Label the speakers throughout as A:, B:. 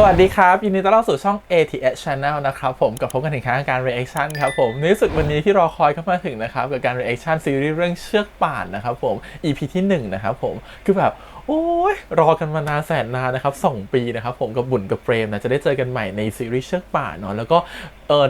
A: สวัสดีครับยินดีต้อนรับสู่ช่อง ATH Channel นะครับผมกับพบกันอีกครั้งการ reaction ครับผมในที่สุดวันนี้ที่รอคอยเข้ามาถึงนะครับกับการ reaction ซีรีส์เรื่องเชือกป่านนะครับผม EP ที่1นะครับผมคือแบบโอ้ยรอกันมานานแสนนานนะครับ2 ปีนะครับผมกับบุญกับเฟรมนะจะได้เจอกันใหม่ในซีรีส์เชือกป่านเนาะแล้วก็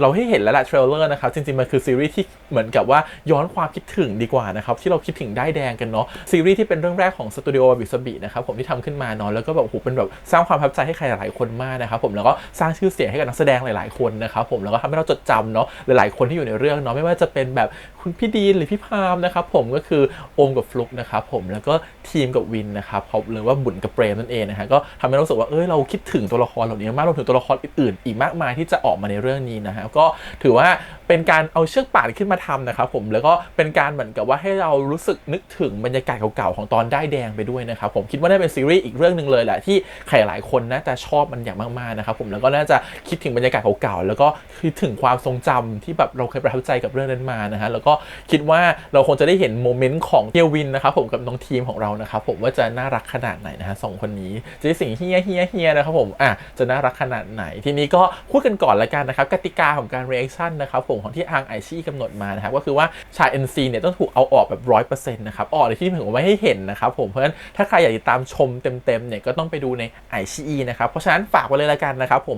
A: เราให้เห็นแล้วแหละเทรลเลอร์นะครับจริงๆมันคือซีรีส์ที่เหมือนกับว่าย้อนความคิดถึงดีกว่านะครับที่เราคิดถึงได้แดงกันเนาะซีรีส์ที่เป็นเรื่องแรกของสตูดิโอวาบิสบินะครับผมที่ทำขึ้นมาเนาะแล้วก็แบบโหเป็นแบบสร้างความประทับใจให้ใครหลายคนมากนะครับผมแล้วก็สร้างชื่อเสียงให้กับนักแสดงหลายๆคนนะครับผมแล้วก็ทำให้เราจดจำเนาะหลายๆคนที่อยู่ในเรื่องเนาะไม่ว่าจะเป็นแบบคุณพี่ดีนหรือพี่พามนะครับผมก็คือโอมกับฟลุกนะครับผมแล้วก็ทีมกับวินนะครับหรือว่าบุญกับเปรมนั่นเองนะฮะก็ทำให้เรารู้สึกว่าเราคิดถึงตัวละครเหล่านี้มากรวมถึงตัวละครอื่นๆอีกมากมายที่จะออกมาในเรื่องนี้นะฮะก็ถือว่าเป็นการเอาเชือกป่านขึ้นมาทำนะครับผมแล้วก็เป็นการเหมือนกับว่าให้เรารู้สึกนึกถึงบรรยากาศเก่าๆของตอนได้แดงไปด้วยนะครับผมคิดว่าน่าเป็นซีรีส์อีกเรื่องนึงเลยแหละที่ใครหลายคนน่าจะชอบมันอย่างมากๆนะครับผมแล้วก็น่าจะคิดถึงบรรยากาศเก่าๆแล้วก็คิดถึงความทรงจำที่แบบเราเคยประทับใจกับเรื่องนั้นมานะฮะแล้วก็คิดว่าเราคงจะได้เห็นโมเมนต์ของเฮียวินนะครับผมกับน้องทีมของเรานะครับผมว่าจะน่ารักขนาดไหนนะฮะ2 คนนี้จะได้สิ่งเฮียนะครับผมจะน่ารักขนาดไหนทีนี้ก็พูดกันก่อนละกันนะครับกติกาของการ reaction นะครับผมของที่ทางไอชี่กำหนดมานะครับก็คือว่าฉาก NC เนี่ยต้องถูกเอาออกแบบ 100% นะครับออกในที่ถึงว่าไม่ให้เห็นนะครับผมเพราะฉะนั้นถ้าใครอยากติดตามชมเต็มๆเนี่ยก็ต้องไปดูในไอชีนะครับเพราะฉะนั้นฝากไว้เลยละกันนะครับผม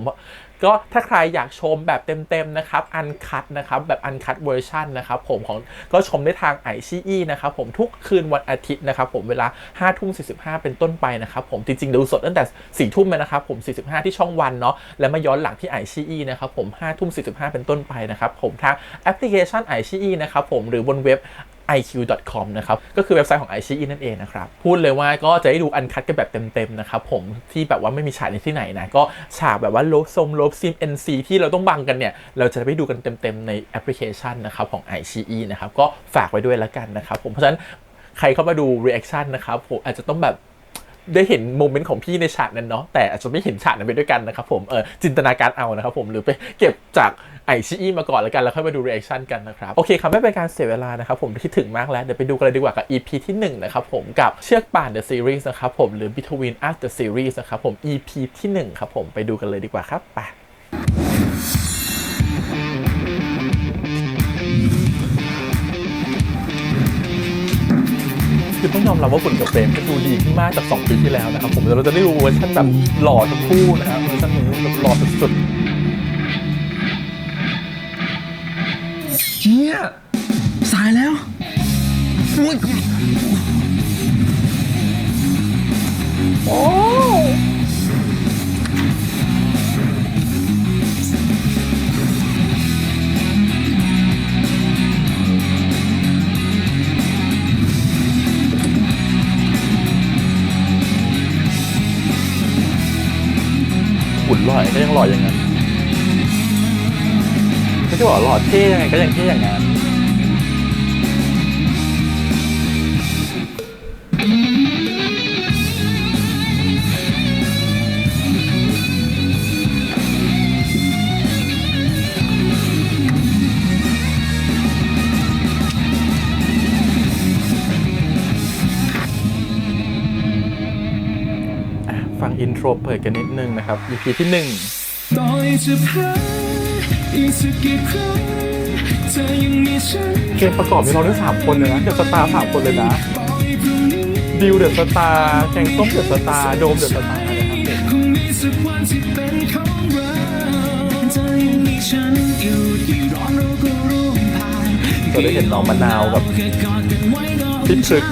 A: ก็ถ้าใครอยากชมแบบเต็มๆนะครับอันคัทนะครับแบบอันคัทเวอร์ชันนะครับผมของก็ชมได้ทางไอชีนะครับผมทุกคืนวันอาทิตย์นะครับผมเวลา 5:45 เป็นต้นไปนะครับผมจริงๆดูสดตั้งแต่ 4 ทุ่มเลยนะครับผม45ที่ช่องวันเนาะแล้วมาย้อนหลังที่ไอชีนะครับผม 5:45 เป็นต้นไปนะครับผมทางแอปพลิเคชันไอชีนะครับผมหรือบนเว็บiq.com นะครับก็คือเว็บไซต์ของ iQIYI นั่นเองนะครับพูดเลยว่าก็จะได้ดูอันคัทกันแบบเต็มๆนะครับผมที่แบบว่าไม่มีฉากในที่ไหนนะก็ฉากแบบว่าลบซีน NC ที่เราต้องบังกันเนี่ยเราจะไปดูกันเต็มๆในแอปพลิเคชันนะครับของ iQIYI นะครับก็ฝากไว้ด้วยแล้วกันนะครับผมเพราะฉะนั้นใครเข้ามาดู reaction นะครับผมอาจจะต้องแบบได้เห็นโมเมนต์ของพี่ในฉากนั้นเนาะแต่อาจจะไม่เห็นฉากนั้นไปด้วยกันนะครับผมจินตนาการเอานะครับผมหรือไปเก็บจากไอชีมาก่อนแล้วกันแล้วค่อยมาดู reaction กันนะครับโอเคครับไม่เป็นการเสียเวลานะครับผมคิดถึงมากแล้วเดี๋ยวไปดูกันเลยดีกว่ากับ EP ที่1นะครับผมกับเชือกป่าน The Series นะครับผมหรือ Between Us The Series นะครับผม EP ที่1ครับผมไปดูกันเลยดีกว่าครับไปคือต้องยอมรับว่าฝุ่นกับเฟรมก็ดูดีขึ้นมากจาก2 ปีที่แล้วนะครับผมเราจะได้ดูเวอร์ชันแบบหล่อทั้งคู่นะครับเวอร์ชันนี้แบบหล่อสุด
B: เฮียสายแล้ว
A: โอ้หุ่นหล่อก็ยังหล่ออย่างนั้นก็จะบอกหล่อเท่ยังไงก็ยังเท่อย่างนั้นฟังอินโทรเปิดกันนิดนึงนะครับ EP ที่1ต่อจะแพ้อีกสักกี่ครั้งเธอยังมีฉันเพลงประกอบมีเราด้วย3 คนเลยนะเดอะสตาร์3 คนเลยนะดิวเดอะสตาร์แกงส้มเดอะสตาร์โดมเดอะสตาร์นะครับเราได้เห็นน้องมะนาวกับพี่ชึก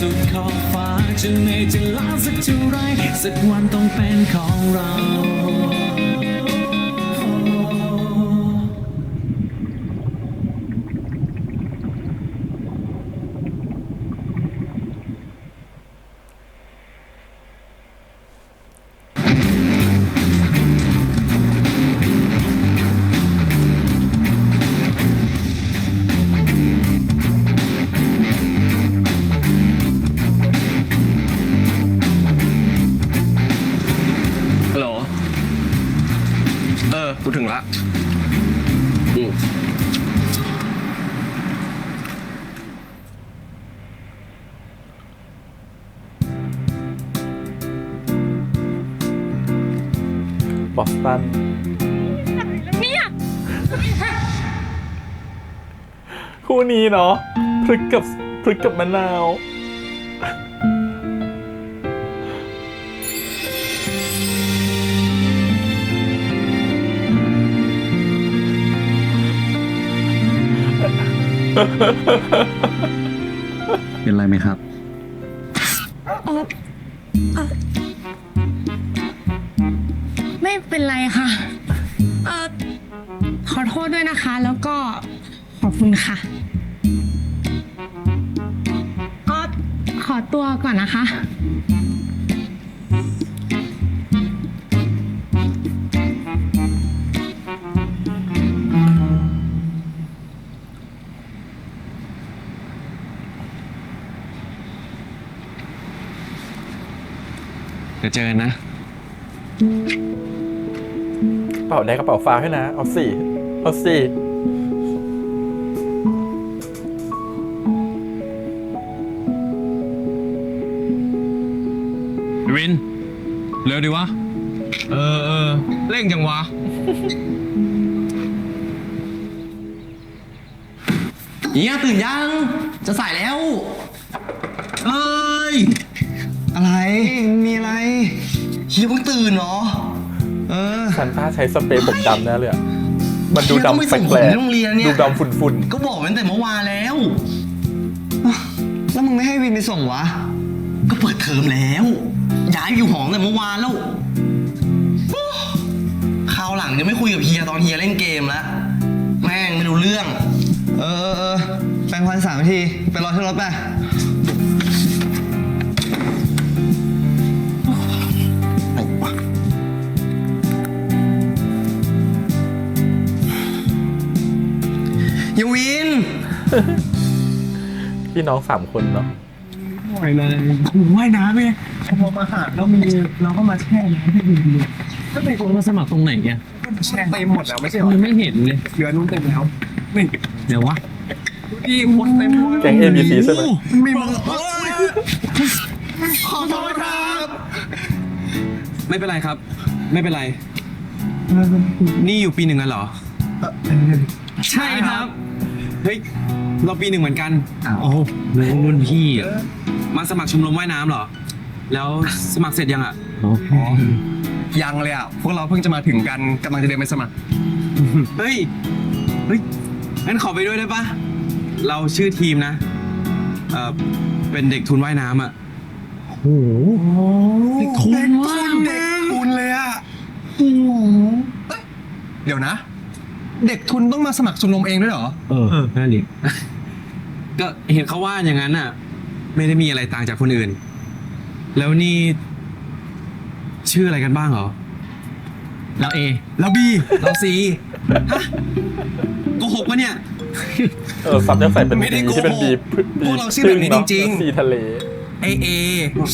A: สุดขอบฟ้าจะเหนื่อยจะล้าสักเท่าไรสักวันต้องเป็นของเรา
B: กูถึงละ
A: บอสตัน
C: เนี่ย
A: คู่นี้เนาะพริกกับมะนาว
B: เป็นไรไหมครับ
C: ไม่เป็นไรค่ะ ขอโทษด้วยนะคะ แล้วก็ขอบคุณค่ะก็ขอตัวก่อนนะคะ
B: เดี๋ยวเจอกันนะ
A: เป่าแดงกระเป๋าฟ้าให้นะ เอาสิเอาสิ
B: วิน เร็วดีวะ เร่งจังวะ
D: เฮียตื่นยัง จะสายแล้ว เอ้ย อะไร มีอะไรเฮียเพิ่งตื่นเหรอ
A: ซันต้าใช้สเปรย์ผมดำแน่เลยอะมันดู
D: เฮียต้องไป
A: ดำ
D: ส่งผม
A: แปลก
D: ที่โรงเรียนเนี่
A: ๆ
D: ย
A: ดูดำฝุ่น
D: ก็บอกมันตั้งแต่เมื่อวานแล้ว แล้วมึงไม่ให้วินไปส่งวะ ก็เปิดเทอมแล้ว ย้ายอยู่หอตั้งแต่เมื่อวานแล้วคราวหลังจะไม่คุยกับเฮียตอนเฮียเล่นเกมแล้ว แม่งไม่รู้เรื่อง แปรงฟัน3 นาที ไปรอที่รถไปไหนวะ ยวิน
A: ๆพี่น้อง3 คนเนาะ
E: ว่ายเลยว่ายน้ำไงพอมาหาเรามีเราก็มาแช่น้ำให้ดูเลย
B: ก็เป็นคนมาสมัครตรงไหนเนี่ย
E: แช่เต็มหมดแล้วไม่ใช่เหรอ
B: มันไม่เห็นเลย
E: เหลือนู้นเต็มแล้วนี่
B: เดี๋ยววะ
E: ดูดิหมดเต็มหมด
A: แก๊ง ABC ใช่ไหม
E: มีมึงขอโทษครับ
F: ไม่เป็นไรครับ ไม่เป็นไร นี่อยู่ปี 1กันเหรอ ใช่ครับ เฮ้ย เราปี 1เหมือนกัน
B: โอ้โหรุ่นพี่อ่ะ
F: มาสมัครชมรมว่ายน้ำเหรอ แล้วสมัครเสร็จยังอ่ะ
E: ยังเลยอ่ะพวกเราเพิ่งจะมาถึงกันกำลังจะเดินไปสมัคร
F: เฮ้ย เฮ้ย งั้นขอไปด้วยได้ปะ เราชื่อทีมนะ เป็นเด็กทุนว่ายน้ำอ่ะ
E: คุณว่าเด็กทุนเลยอ่ะโอ้โหเอ้ยเดี๋ยวนะ เด็กทุนต้องมาสมัครชมรมเองด้วยเหรอ
B: นั่นดิ
F: ก็เห็นเขาว่าอย่างนั้นน่ะ ไม่ได้มีอะไรต่างจากคนอื่น แล้วนี่ชื่ออะไรกันบ้างเหรอ
B: เราเอ
F: เราบีเราซีฮะโกหกปะเนี่ย
A: ซับยังใส่เป็น
E: ไม่ได้
A: บีที่เป็น
E: โก
A: บี
E: หกพวกเราชื่อแบบนี้จริงๆ
A: ซีทะเล
F: เอ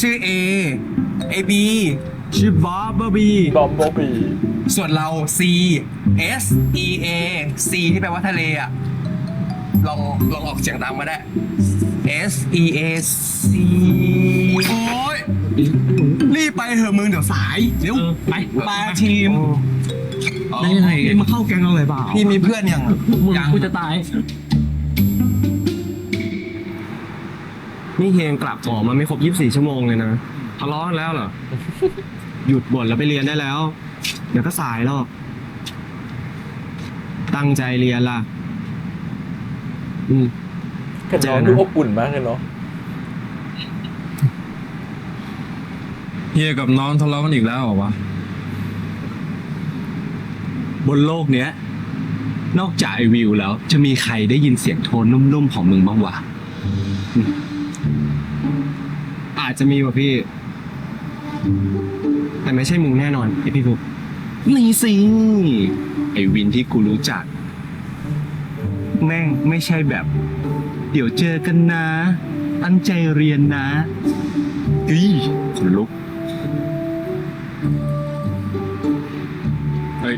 F: ชื่อเอบีชื่อบอบบบี
A: บอมโบบี
E: ส่วนเรา C S E A C ที่แปลว่าทะเลอ่ะ ลองออกเสียงตามมาได้ S E A C โอ้ยรีบไปเถอะมึงเดี๋ยวสาย เร็ว
B: ไป
E: มาทีม
B: ได้ยังไง
E: มาเข้าแก๊งเราเลยเปล่า พี่มีเพื่อนยัง
B: มึงกูจะตาย
F: นี่เฮียงกลับหอมาไม่ครบ24 ชั่วโมงเลยนะทะเลาะกันแล้วเหรอ หยุดบ่นแล้วไปเรียนได้แล้ว เดี๋ยวก็สายหรอกตั้งใจเรียนล่ะ
A: กับน้องดูอบอุ่นมากเลยเนาะ
B: เฮียกับน้องทะเลาะกันอีกแล้วเหรอวะ บนโลกเนี้ย นอกจากไอวิวแล้ว จะมีใครได้ยินเสียงโทนนุ่มๆของมึงบ้างวะ
E: อาจจะมีว่ะพี่ แต่ไม่ใช่มึงแน่นอนไอพี่ฟุก
B: นี่สิ ไอวินที่กูรู้จัก แม่งไม่ใช่แบบ เดี๋ยวเจอกันนะ ตั้งใจเรียนนะอีขนลุก เฮ้ย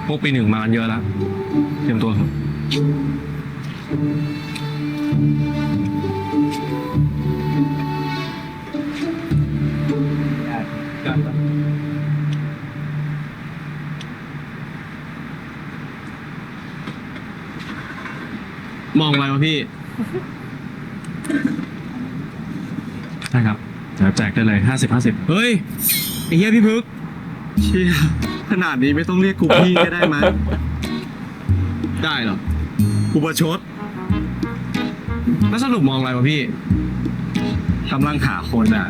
B: พวกปี 1มากันเยอะแล้ว เตรียมตัวครับ
E: เ
F: มองอะไรวะพี่ ใช่ครับเดี๋ยวแจกได้เลย50-50เฮ้ยไอ้เหี้ยพี่พึกเชี่ยขนาดนี้ไม่ต้องเรียกกูพี่ก็ได้มั้ยได้เหรอกูประชดแล้วสรุปมองอะไรวะพี่กำลังหาคนอ่ะ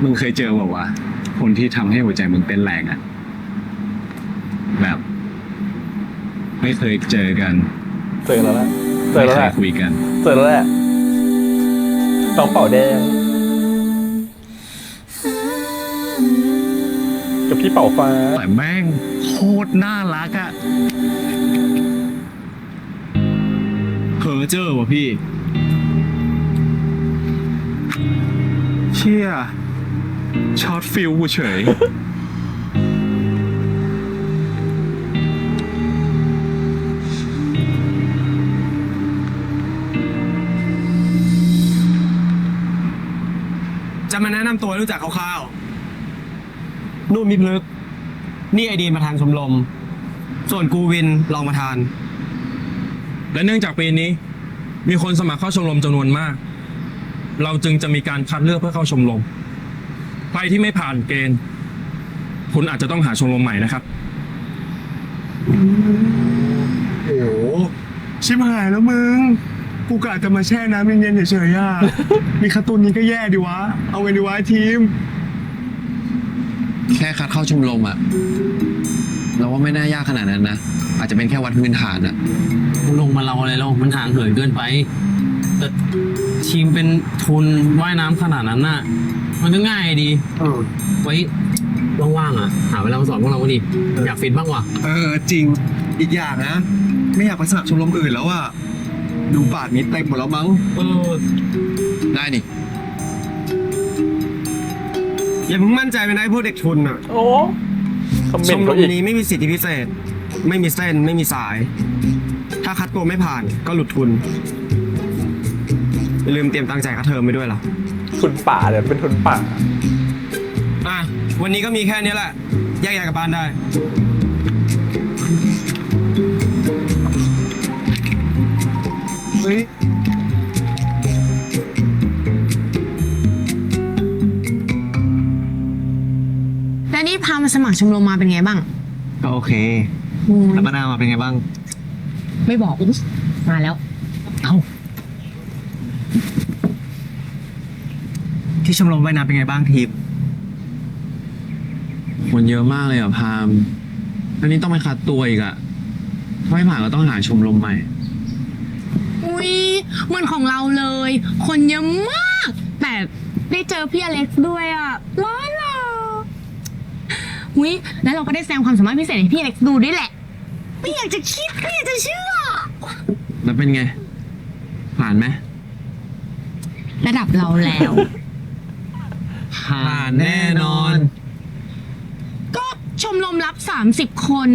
F: มึงเคยเจอบอกว่าคนที่ทำให้หัวใจมึงเต้นแรงอ่ะแบบ ไม่เคยเจอกัน
A: เจอแล้วแหละเจอ
F: ไม่
A: แล้ว
F: เค
A: แห
F: ย
A: ละ
F: คุยกัน
A: เจอแล้วแหละต้องเป่าแดงกับพี่เป่าฟ้า
F: แต่แม่งโคตรน่ารักอะเพอเจอว่ะพี่ เชี่ยช็อตฟิลกูเฉย
E: จะมาแนะนำตัวรู้จักคร่าวๆนู่นมีพลึก นี่ไอดีนประธานชมรม ส่วนกูวินรองประธาน
G: และเนื่องจากปีนี้มีคนสมัครเข้าชมรมจำนวนมาก เราจึงจะมีการคัดเลือกเพื่อเข้าชมรม ใครที่ไม่ผ่านเกณฑ์ คุณอาจจะต้องหาชมรมใหม่นะครับ
H: โอ้โหชิบหายแล้วมึง กูกะจะมาแช่น้ำเย็นๆเฉยๆอ่ะ มีการ์ตูนนี้ก็แย่ดีวะ เอาไงดีวะทีม
D: แค่คัดเข้าชมรมอะเราว่าไม่น่ายากขนาดนั้นนะ อาจจะเป็นแค่วัดพื้นฐานอะ
I: ลงมาเราอะไรเรามันห่างเหินเกินไป แต่ทีมเป็นทุนว่ายน้ำขนาดนั้นน่ะ มันก็ง่ายดีไว้ว่างๆอ่ะ หาเวลามาสอนพวกเราก็ดี อยากฟิตบ้างว่ะ
H: จริง อีกอย่างนะ ไม่อยากไปสมัครชมรมอื่นแล้วอ่ะ ดูป่านนี้เต็มหมดแล้วมั้ง
D: ได้นี่
E: อย่าเพิ่งมั่นใจไปนะไอ้พวกเด็กทุนอ่ะ
A: โอ้คอมเม
E: ช
A: น
E: ม
A: ต์
E: ร
A: เขา
E: ม
A: อีก
E: นี้ไม่มีสิทธิพิเศษ ไม่มีเส้นไม่มีสาย ถ้าคัดตัวไม่ผ่านก็หลุดทุนอย่าลืมเตรียมตังค์จ่ายค่าเทอมไปด้วยล่ะ
A: ทุนป่าเนี่ยเป็นทุนป่า
E: อ่ะ วันนี้ก็มีแค่นี้แหละ แยกย้ายกลับบ้านได้
H: เฮ้ย
C: แล้วนี่พามาสมัครชมรมมาเป็นไงบ้าง
F: ก็โอเค แล้วมะนาวมาเป็นไงบ้าง
C: ไม่บอกมาแล้ว
F: เอ้า ที่ชมรมว่ายน้ำเป็นไงบ้างทีม
D: คนเยอะมากเลยอ่ะพามอันนี้ต้องไปคัดตัวอีกอ่ะถ้าไม่ผ่านก็ต้องหาชมรมใหม่
C: อุ้ยเหมือนของเราเลย คนเยอะมาก แต่ได้เจอพี่อเล็กซ์ด้วยอ่ะร้อนอ่ะอุ้ยแล้วเราก็ได้แสดงความสามารถพิเศษให้พี่อเล็กซ์ดูด้วยแหละ ไม่อยากจะคิดไม่อยากจะเชื่อ
D: แล้วเป็นไง ผ่านไหม
C: ระดับเราแล้ว
F: ผ่านแน่นอน
C: ก็ชมรมรับ30 คน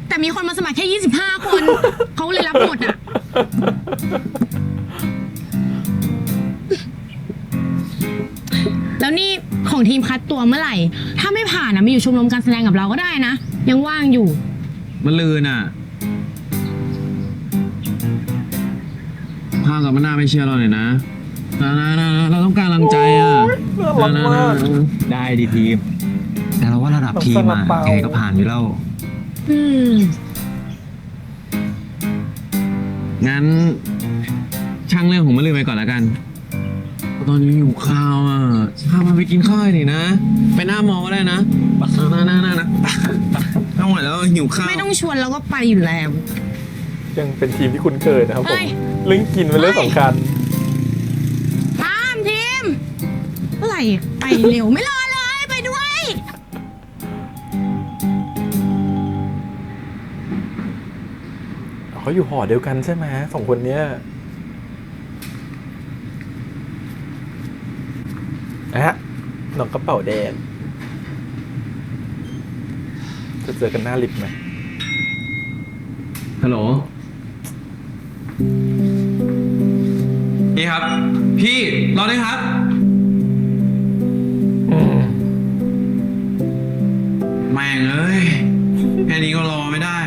C: แต่มีคนมาสมัครแค่25 คน เขาเลยรับหมดอ่ะ แล้วนี่ของทีมคัดตัวเมื่อไหร่ ถ้าไม่ผ่านนะมาอยู่ชมรมการแสดงกับเราก็ได้นะ ยังว่างอยู่
D: มันลืนอ่ะพามกับมะนาวไม่เชื่อเราเลยนะเราต้องการกำลังใจอ่ะ
A: น่ารักมาก
F: ได้ดีทีม แต่เราว่าระดับทีมอะยังไงก็ผ่านอยู่แล้ว
C: อืม
D: งั้น ช่างเรื่องของมะลืนไปก่อนแล้วกัน ตอนนี้หิวข้าวอ่ะพามาไปกินข้าวดินะ ไปหน้ามอก็ได้นะนะเอาหมดแล้วหิวข้าว
C: ไม่ต้องชวนเราก็ไปอยู่แล้ว
A: ยังเป็นทีมที่คุ้นเคยนะครับผ
C: เฮ้
A: ม
C: ย
A: เรื่องกินเป็นเรื่องสำคัญ
C: ตามทีมเมื่อไหร่ไปเร็วไม่รอเลยไปด้วย
A: เขาอยู่หอเดียวกันใช่ไหมสองคนเนี้ยอะน้องกระเป๋าแดงจะเจอกันหน้าลิฟต์ไหม
F: ฮัลโหล
G: พี่ครับ พี่รอด้วยครับ
F: แม่งเอ้ย แค่นี้ก็รอไม่ได้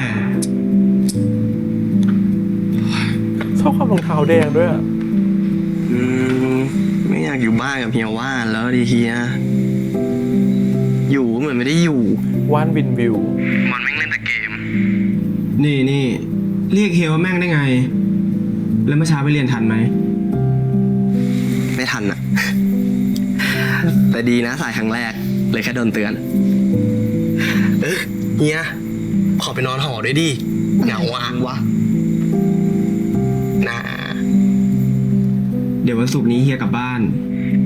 A: รองเท้าแดงด้วยอะ
F: ไม่อยากอยู่บ้านกับเฮียว่านแล้วดิเฮีย อยู่ก็เหมือนไม่ได้อยู่
A: ว่านวินวิว
F: มันแม่งเล่นแต่เกม นี่เรียกเฮียว่าแม่งได้ไง แล้วเมื่อเช้าไปเรียนทันไหม ไม่ทันอะ แต่ดีนะสายครั้งแรก เลยแค่โดนเตือน เฮีย ขอไปนอนหอด้วยดิเหงาอ่ะวะน่าเดี๋ยววันศุกร์นี้เฮียกลับบ้าน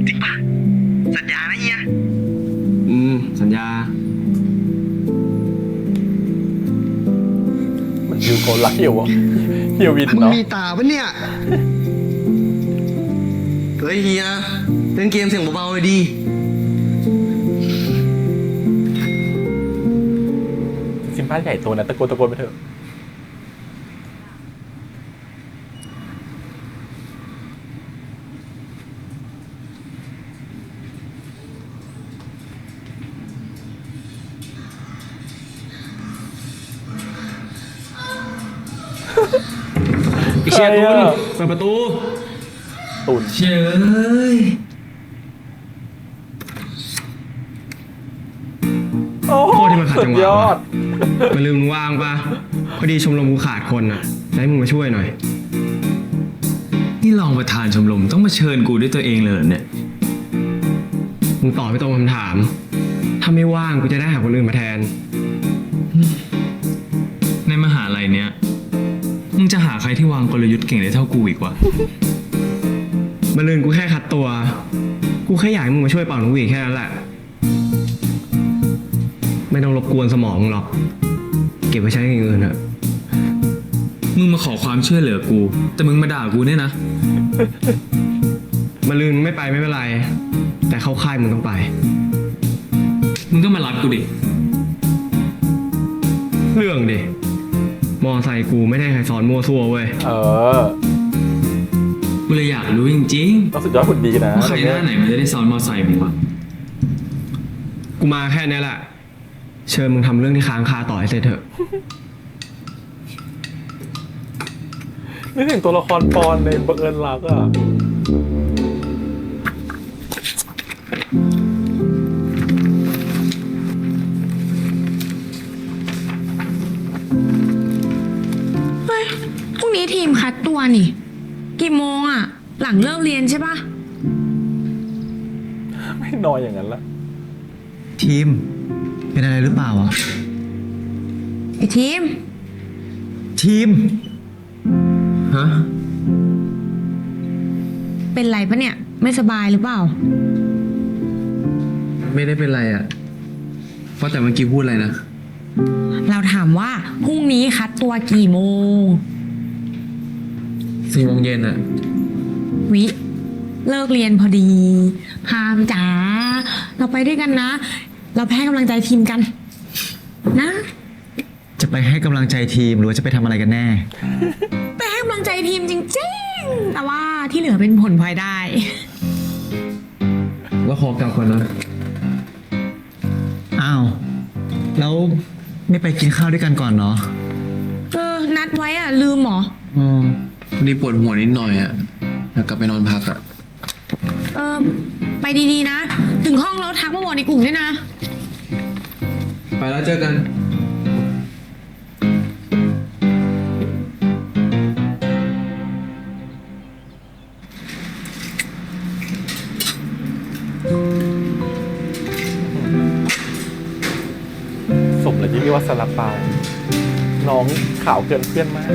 F: จริงปะสัญญานะเฮีย สัญญา
A: มันวิวเขารักเหี่ยวอะเหี่ยววิน
F: มัน
A: เนาะ
F: มีตาปะเนี่ย เฮ้ยเฮียเล่นเกมเสียงเบาๆเลยดิ
A: ซิมบ้านใหญ่โตนะตะโกนไปเถอะ
D: ไอ้เชียร์ตุนเปิดประตู
A: ตุน
D: เชียร์
A: โอ้
F: โทษที่มันขัดจังหวะ
A: สุยอด
F: มาลืมมึงว่างปะพอดีชมรมกูขาดคนอ่ะจะให้มึงมาช่วยหน่อย
D: นี่รองประธานชมรมต้องมาเชิญกูด้วยตัวเองเลยเหรอเนี่ย
F: มึงตอบไม่ตรงคำถาม ถ้าไม่ว่างกูจะได้หาคนอื่นมาแทน
D: ในมหาลัยเนี้ยมึงจะหาใครที่วางกลยุทธ์เก่งได้เท่ากูอีกวะ
F: มาลืนกูแค่คัดตัว กูแค่อยากให้มึงมาช่วยเป่านกหวีดแค่นั้นแหละ ไม่ต้องรบกวนสมองมึงหรอก เก็บไว้ใช้อย่างอื่นเถอะ
D: มึงมาขอความช่วยเหลือกู แต่มึงมาด่ากูเนี่ยนะ
F: มาลืนไม่ไปไม่เป็นไร แต่เข้าค่ายมึงต้องไป
D: มึงก็มารับกูดิ
F: เรื่องดิ มอไซค์กูไม่ได้ใครสอนมั่วซั่วเว้ย
A: เออ
D: กูเลยอยากรู้จริง
A: ต้องสุดยอดหุ่นดีนะ
D: ๆว่าใครหน้าไหนมันจะได้ซ้อนมอไซค์มึงวะ
F: กูมาแค่นี้แหละ เชิญมึงทำเรื่องที่ค้างคาต่อให้เสร็จเถอะ
A: นึกถึงตัวละครปอนในบังเอิญรักอะ
C: เฮ้ยพรุ่งนี้ทีมคัดตัวนี่ กี่โมงอะหลังเลิกเรียนใช่ปะ
A: ไม่นอยอย่างนั้นละ
B: ทีม เป็นอะไรหรือเปล่าอ่ะ
C: ไอทีม
B: ทีม
D: ฮะ
C: เป็นไรปะเนี่ย ไม่สบายหรือเปล่า
D: ไม่ได้เป็นไรอ่ะ เพราะแต่เมื่อกี้พูดอะไรนะ
C: เราถามว่าพรุ่งนี้คัดตัวกี่โมง
D: 4 โมงเย็นอ่ะ
C: วิเลิกเรียนพอดี พามจ๋าเราไปด้วยกันนะ เราไปให้กำลังใจทีมกัน นะ
B: จะไปให้กำลังใจทีมหรือว่าจะไปทำอะไรกันแน่
C: ไปให้กำลังใจทีมจริงๆ แต่ว่าที่เหลือเป็นผลพลอยได้
D: แล้วขอกลับก่อนนะ
B: อ้าว แล้วไม่ไปกินข้าวด้วยกันก่อนเนาะ
C: นัดไว้อ่ะ ลืมเหรอ
D: วันนี้ปวดหัวนิดหน่อยอ่ะอยากกลับไปนอนพักอ่ะ
C: ไปดีๆนะ ถึงห้องแล้วทักมาบอกในกลุ่มด้วยนะ
D: ไปแล้วเจอกัน
A: สมเลยที่เรียกว่าซาลาเปา น้องขาวเกินเพื่อนมาก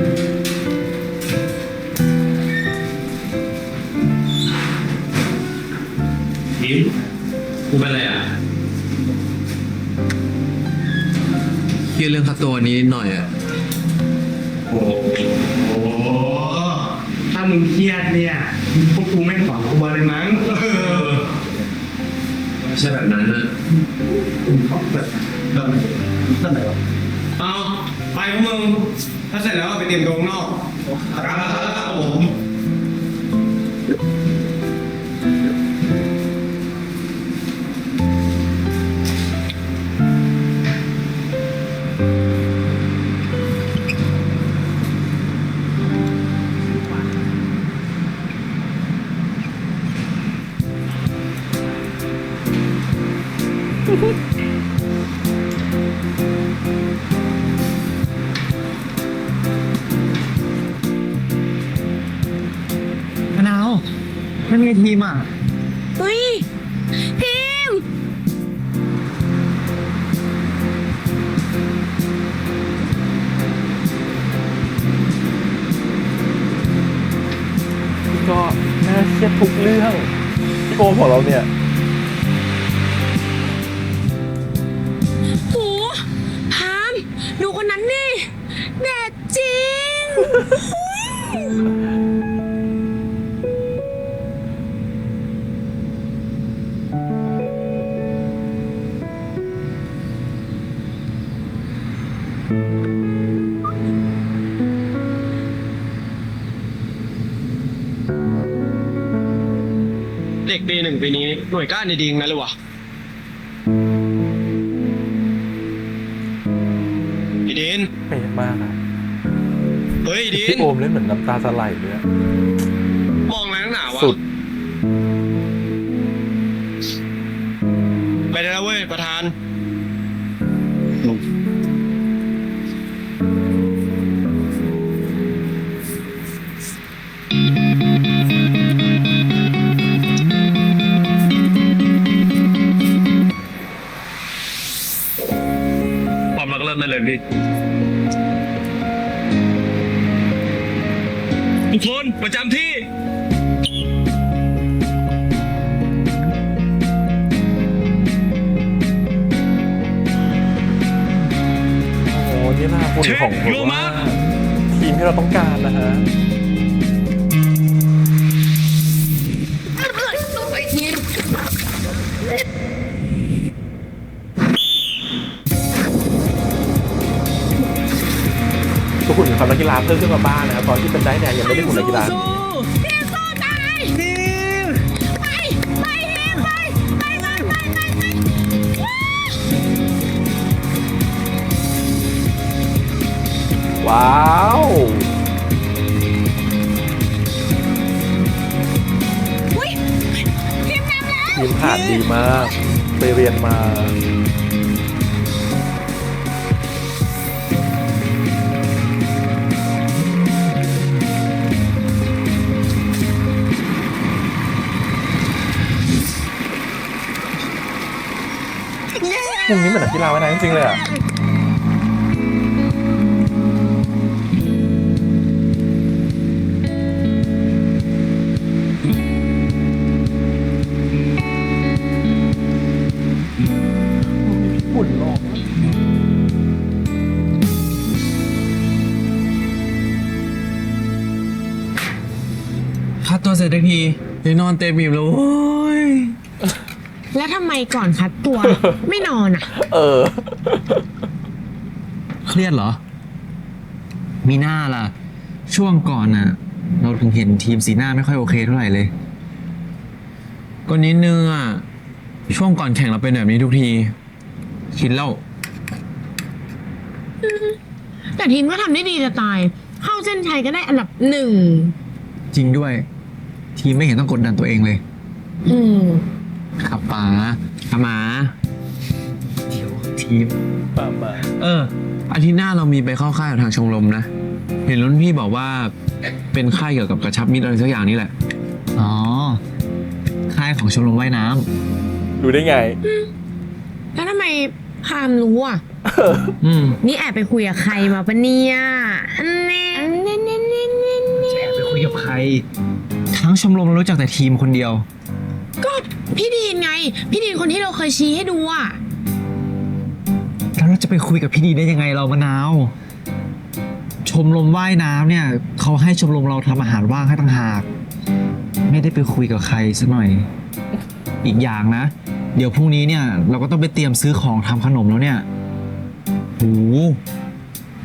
D: ยิ้มกูเป็นอะไรอ่ะเครียดเรื่องค่าตัวนี้นิดหน่อยอ่ะ
H: ถ้ามึงเครียดเนี่ย พวกกูไม่สอนกูมาเลยมั้ง
D: ไม่ใช่แบบนั้นอ่ะ
H: เอาไปพวกมึง ถ้าเสร็จแล้วไปเตรียมตัวข้างนอกครับผม
B: มะนาวมันมีทีมอ่ะ
C: เฮ้ยพิมพ์
A: ก็น่าเครียดทุกเรื่องพี่โอมของเราเนี่ย
C: โหพามดูคนนั้นดิแดดจริง
F: เด็กปีหนึ่งปีนี้หน่วยก้านดีๆงั้นเลยวะพี่ดิน
A: เป๊ะมากอะ
F: เฮ้ยดิ
A: พี่
F: น
A: โอมเล่นเหมือนน้ำตาจะไหลเลยอะ
F: มองอะไรนักหนาวะ
A: สุด
F: ไปได้แล้วเว้ยประธาน
G: ความรักเริ่มได้เลยพี่ ทุกคนประจำที่
A: โอ้โหนี่น่าคุณของ
G: เช็คโยมะ
A: ทีมที่เราต้องการนะฮะทุกคนมีความนักกีฬาเพิ่มขึ้นมาบ้างนะครับตอนที่เป็นได้แดงยังไม่ได้หุ่นนักกีฬา
C: พิมพ์สู้ตายไปไปพิมพ์ไป
A: ว้าว
C: อุ้ยพิมพ์นำแล้ว
A: ทีมผ่านดีมาก ไปเรียนมา มุมนี้เหมือนนักกีฬาว่ายน้ำจริงๆเลยอ่ะ ฝุ่นหลอก
D: คัดตัวเสร็จทันทีได้นอนเต็มอิ่มแล้วโอ้ย
C: แล้วทำไมก่อนคัดตัว ไม่นอนอ่ะ
A: เออ
B: เครียดเหรอ มีหน้าล่ะ ช่วงก่อนน่ะ เราถึงเห็นทีมสีหน้าไม่ค่อยโอเคเท่าไหร่เลย
D: ก็นิดนึงอ่ะ ช่วงก่อนแข่งเราเป็นแบบนี้ทุกที คิดแล้ว
C: แต่ทีมก็ทำได้ดีจะตาย เข้าเส้นชัยก็ได้อันดับ1
B: จริงด้วย ทีมไม่เห็นต้องกดดันตัวเองเลย
C: อืม
B: ครับป๋า
D: ขามา
B: เดี๋ยวทีม
D: อาทิตย์หน้าเรามีไปเข้าค่ายกับทางชมรมนะ เห็นรุ่นพี่บอกว่าเป็นค่ายเกี่ยวกับกระชับมิตรอะไรสักอย่างนี่แหละ
B: อ๋อ ค่ายของชมรมว่ายน้ำ
A: ดูได้ไง
C: แล้วทำไมพามรู้อ่ะ
D: อืม
C: นี่แอบไปคุยกับใครมาปะเนี่ยอันนี้
B: แอบไปคุยกับใคร ทั้งชมรมรู้จักแต่ทีมคนเดียว
C: ก็พี่ดีนไง พี่ดีนคนที่เราเคยชี้ให้ดูอ่ะ
B: แล้วเราจะไปคุยกับพี่ดีได้ยังไงเรามะนาว ชมรมว่ายน้ำเนี่ยเขาให้ชมรมเราทำอาหารว่างให้ต่างหาก ไม่ได้ไปคุยกับใครสักหน่อย อีกอย่างนะ เดี๋ยวพรุ่งนี้เนี่ยเราก็ต้องไปเตรียมซื้อของทำขนมแล้วเนี่ย
D: โห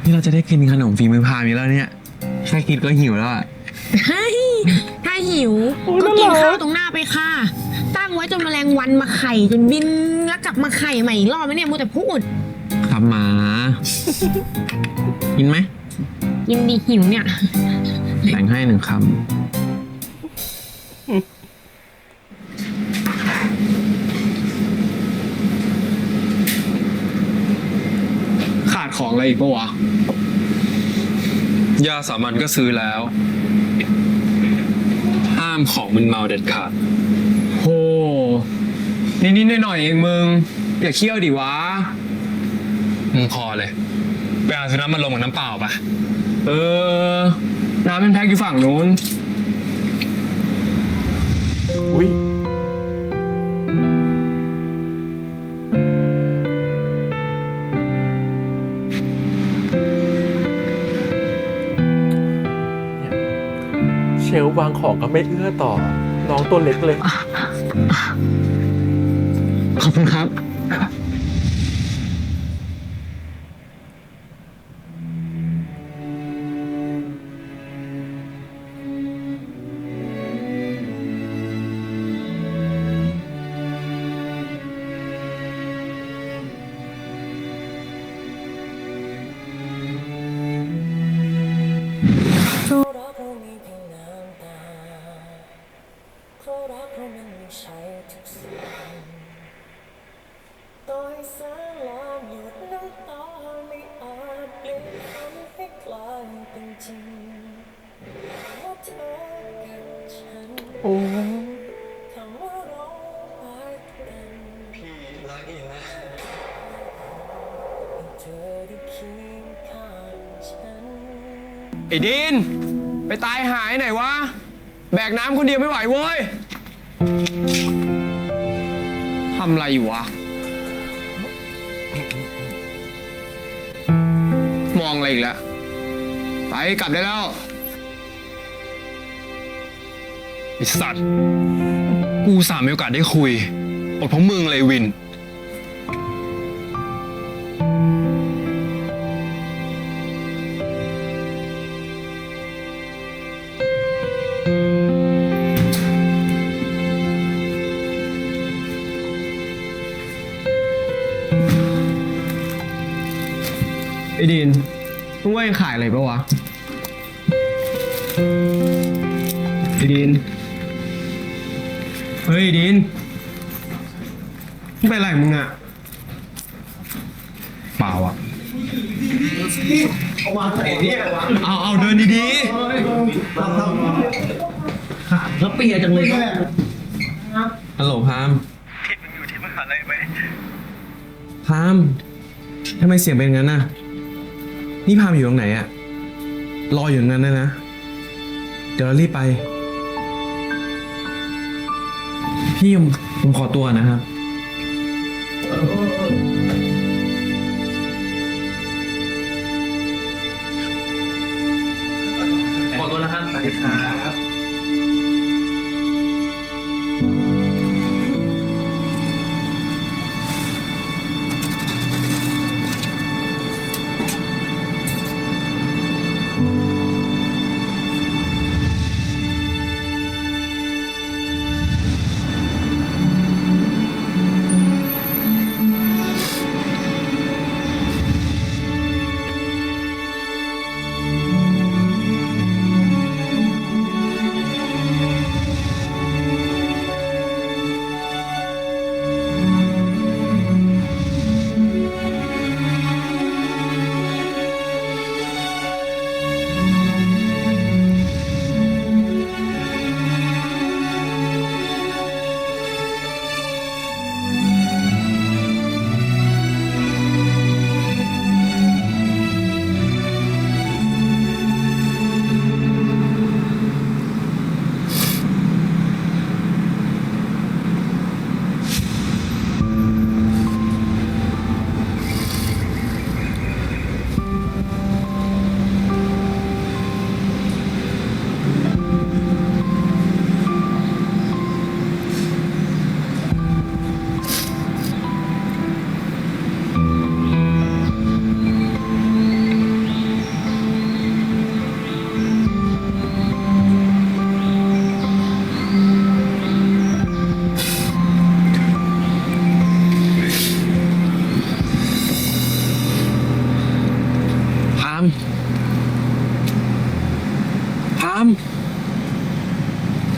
D: นี่เราจะได้กินขนมฝีมือพามีแล้วเนี่ย แค่คิดก็หิวแล้วอ่ะ
C: เฮ้ย ถ้าหิว
A: โอ้ย
C: ก็กิน
A: น่ารัก
C: ข้าวตรงหน้าไปค่ะ ตั้งไว้จนแมลงวันมาไข่จนบินแล้วกลับมาไข่ใหม่อีกรอบไหมเนี่ยมัวแต่พูด
D: ครับหมา กินไหม
C: ยินดีหิวเนี่ย
D: แบ่งให้1 คำ
F: ของอะไรอีกปะวะ
G: ยาสามัญก็ซื้อแล้ว ห้ามของมึนเมาเด็ดขาด
F: โหนิดๆหน่อยๆเองมึง อย่าเคี่ยวดิวะ
G: มึงพอเลยไปหาซื้อน้ำมันลมกับน้ำเปล่าปะ
F: เออ น้ำเป็นแพ็คอยู่ฝั่งนู้น
A: อุ้ยเนี่ยเชลฟ์วางของก็ไม่เอื้อต่อ น้องตัวเล็กเลย
F: ขอบคุณครับ
J: เพราะรักเรามีเพียงน้ำตาเพราะรักเรามันไม่ใช่ทุกสิ่งต่อให้แสงลามหยดน้ำตาไม่อาจเปลี่ยนคำให้กลายเป็นจริงว่าเธอกับฉัน
A: โอ้
J: คำว่าเรารักกันพี่รักอีกนะเธอได้เคียงข้างฉัน
F: ไอ้ดิน ไปตายหายไหนวะ แบกน้ำคนเดียวไม่ไหวเว้ย ทำอะไรอยู่วะ มองอะไรอีกแล้ว ไปกลับได้แล้ว
G: ไอสัตว์ กูสามมีโอกาสได้คุยอดเพราะมึงเลยวิน
F: ไอ้ดินมึงว่ายังขายอะไรปะวะ ไอ้ดิน เฮ้ยไอ้ดินมึงเป็นอะไรของมึงอะ
G: เปล่าอ่ะ
F: เอาเดินดี
I: แล้วเปียจังเลยฮัลโหลพามพามทำไมเสียงเป็นงั้นน่ะ นี่พามอยู่ตรงไหนอะรออยู่ตรงนั้นนะ เดี๋ยวเรารีบไป พี่ผมขอตัวนะครับ ขอตัวนะครับสวัสดีครับ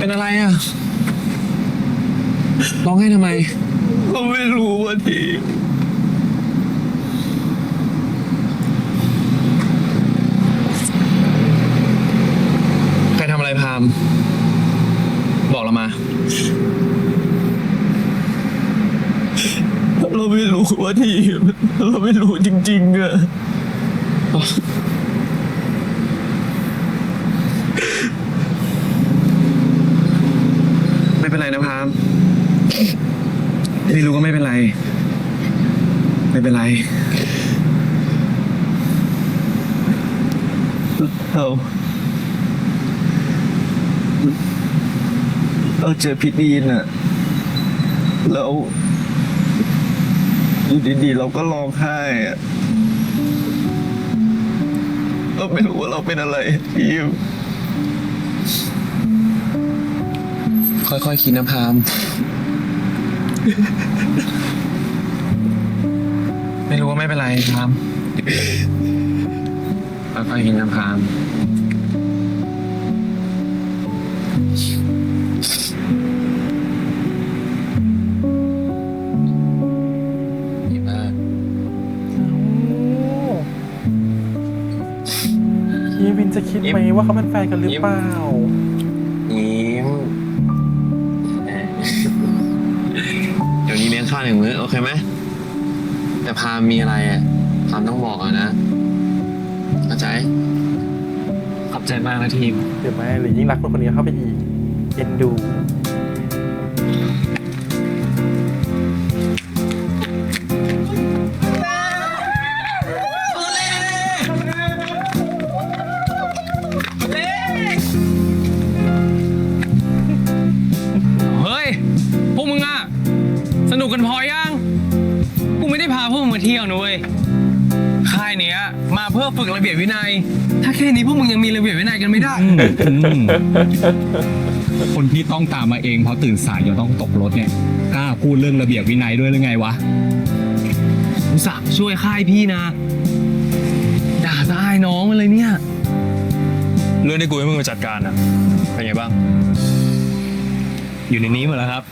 I: เป็นอะไรอ่ะ ร้องไห้ทำไม
F: ๆ ก็ไม่รู้ว่าที ว่าทีเราไม่รู้จริงๆอะ ไม่เป็นไรนะพามไม่รู้ก็ไม่เป็นไร ไม่เป็นไรเราเจอพี่ดีนอะแล้วอยู่ดีๆเราก็ร้องไห้อะเราไม่รู้ว่าเราเป็นอะไรทีมค่อยๆคิดนะพามไม่รู้ว่าไม่เป็นไรพามค่อยๆคิดนะพามดีมาก
A: ยีวินจะคิดไหมว่าเขาเป็นแฟนกันหรือเปล่า
D: ยิ้มเดี๋ยวนี้เลี้ยงข้าว1 มื้อโอเคไหมแต่พามมีอะไรอ่ะพามต้องบอกนะเข้าใจขอบใจมากนะทีม
A: เดี๋ยวไหมหรือยิ่งรักคนคนนี้เข้าไปอีกเอ็นดู
I: เฮ้ย พวกมึงอะสนุกกันพอยัง กูไม่ได้พาพวกมึงมาเที่ยวนะเว้ย ค่ายเนี้ยมาเพื่อฝึกระเบียบวินัย ถ้าแค่นี้พวกมึงยังมีระเบียบวินัยกันไม่ได้
F: คนที่ต้องตามมาเองเพราะตื่นสายจะต้องตกรถเนี่ยกล้าพูดเรื่องระเบียบวินัยด้วยหรือไงวะ
I: อุตส่าห์ช่วยค่ายพี่นะ ด่าซะอายน้องมาเลยเนี่ย
G: เรื่องที่กูให้มึงมาจัดการอ่ะ เป็นไงบ้าง
H: อยู่ในนี้หมดแล้วครับ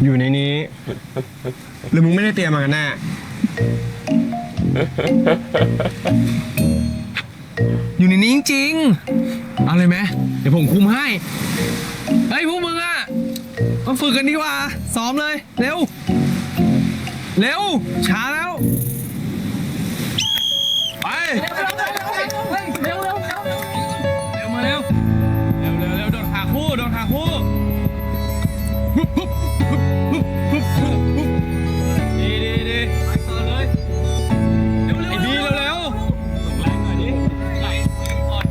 H: อยู่ในนี้ หรือมึงไม่ได้เตรียมมากันแน่
I: อยู่ในนี้จริงๆเอาเลยไหมเดี๋ยวผมคุมให้ เฮ้ยพวกมึงอะมาฝึกกันดีกว่า ซ้อมเลย เร็ว เร็ว ช้าแล้ว ไป เร็วมาเร็ว เร็วโดนขาคู่ดีไปต่อเลยไอ้บีเร็วส่งแรงหน่อยดิไหลอ่อน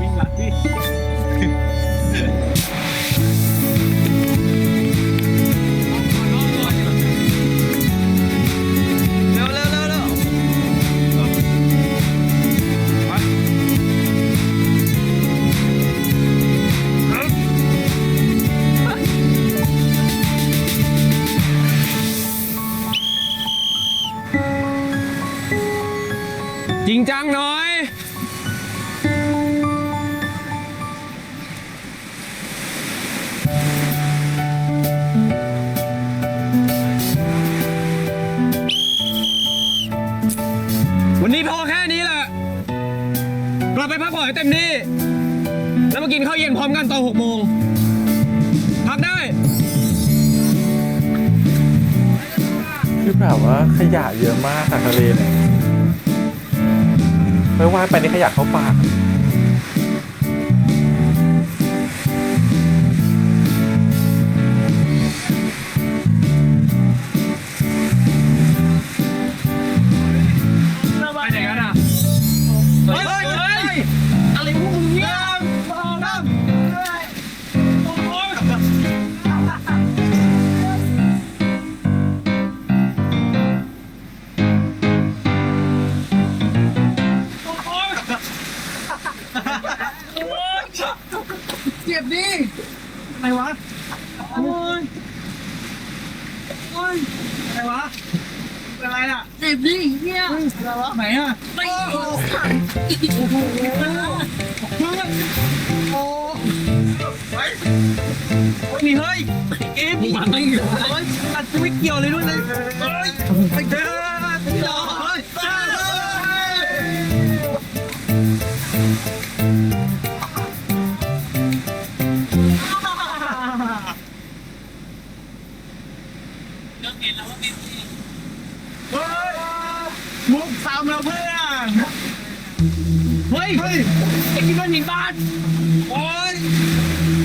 I: วิ่งรัดดิเร็วจริงจังหน่อย วันนี้พอแค่นี้แหละกลับไปพักผ่อนให้เต็มที่ แล้วมากินข้าวเย็นพร้อมกันตอน6 โมง พักได้
A: คือแบบว่าขยะเยอะมากอะทะเลเนี่ยไม่ว่ายไปในขยะเข้าปาก
I: ไปไหนกันอ่ะ เฮ้ย อะไรพวกมึงเนี่ยเจ็บดิอะไรวะโอ้ยอะไรวะเป็นอะไรอ่ะเจ็บดิเนี่ยอะไรวะไหนอ่ะไปโอ้โหนี่เฮ้ยเอ๊ะมันไม่เหรอตัดไม่เกี่ยวเลยด้วยเลยเฮ้ยไปเด้อเฮ้ย
H: มุกซ้ำแล้วเพื่อน
I: เฮ้ยไอ้ที่มันหนีบ้านโอ๊ย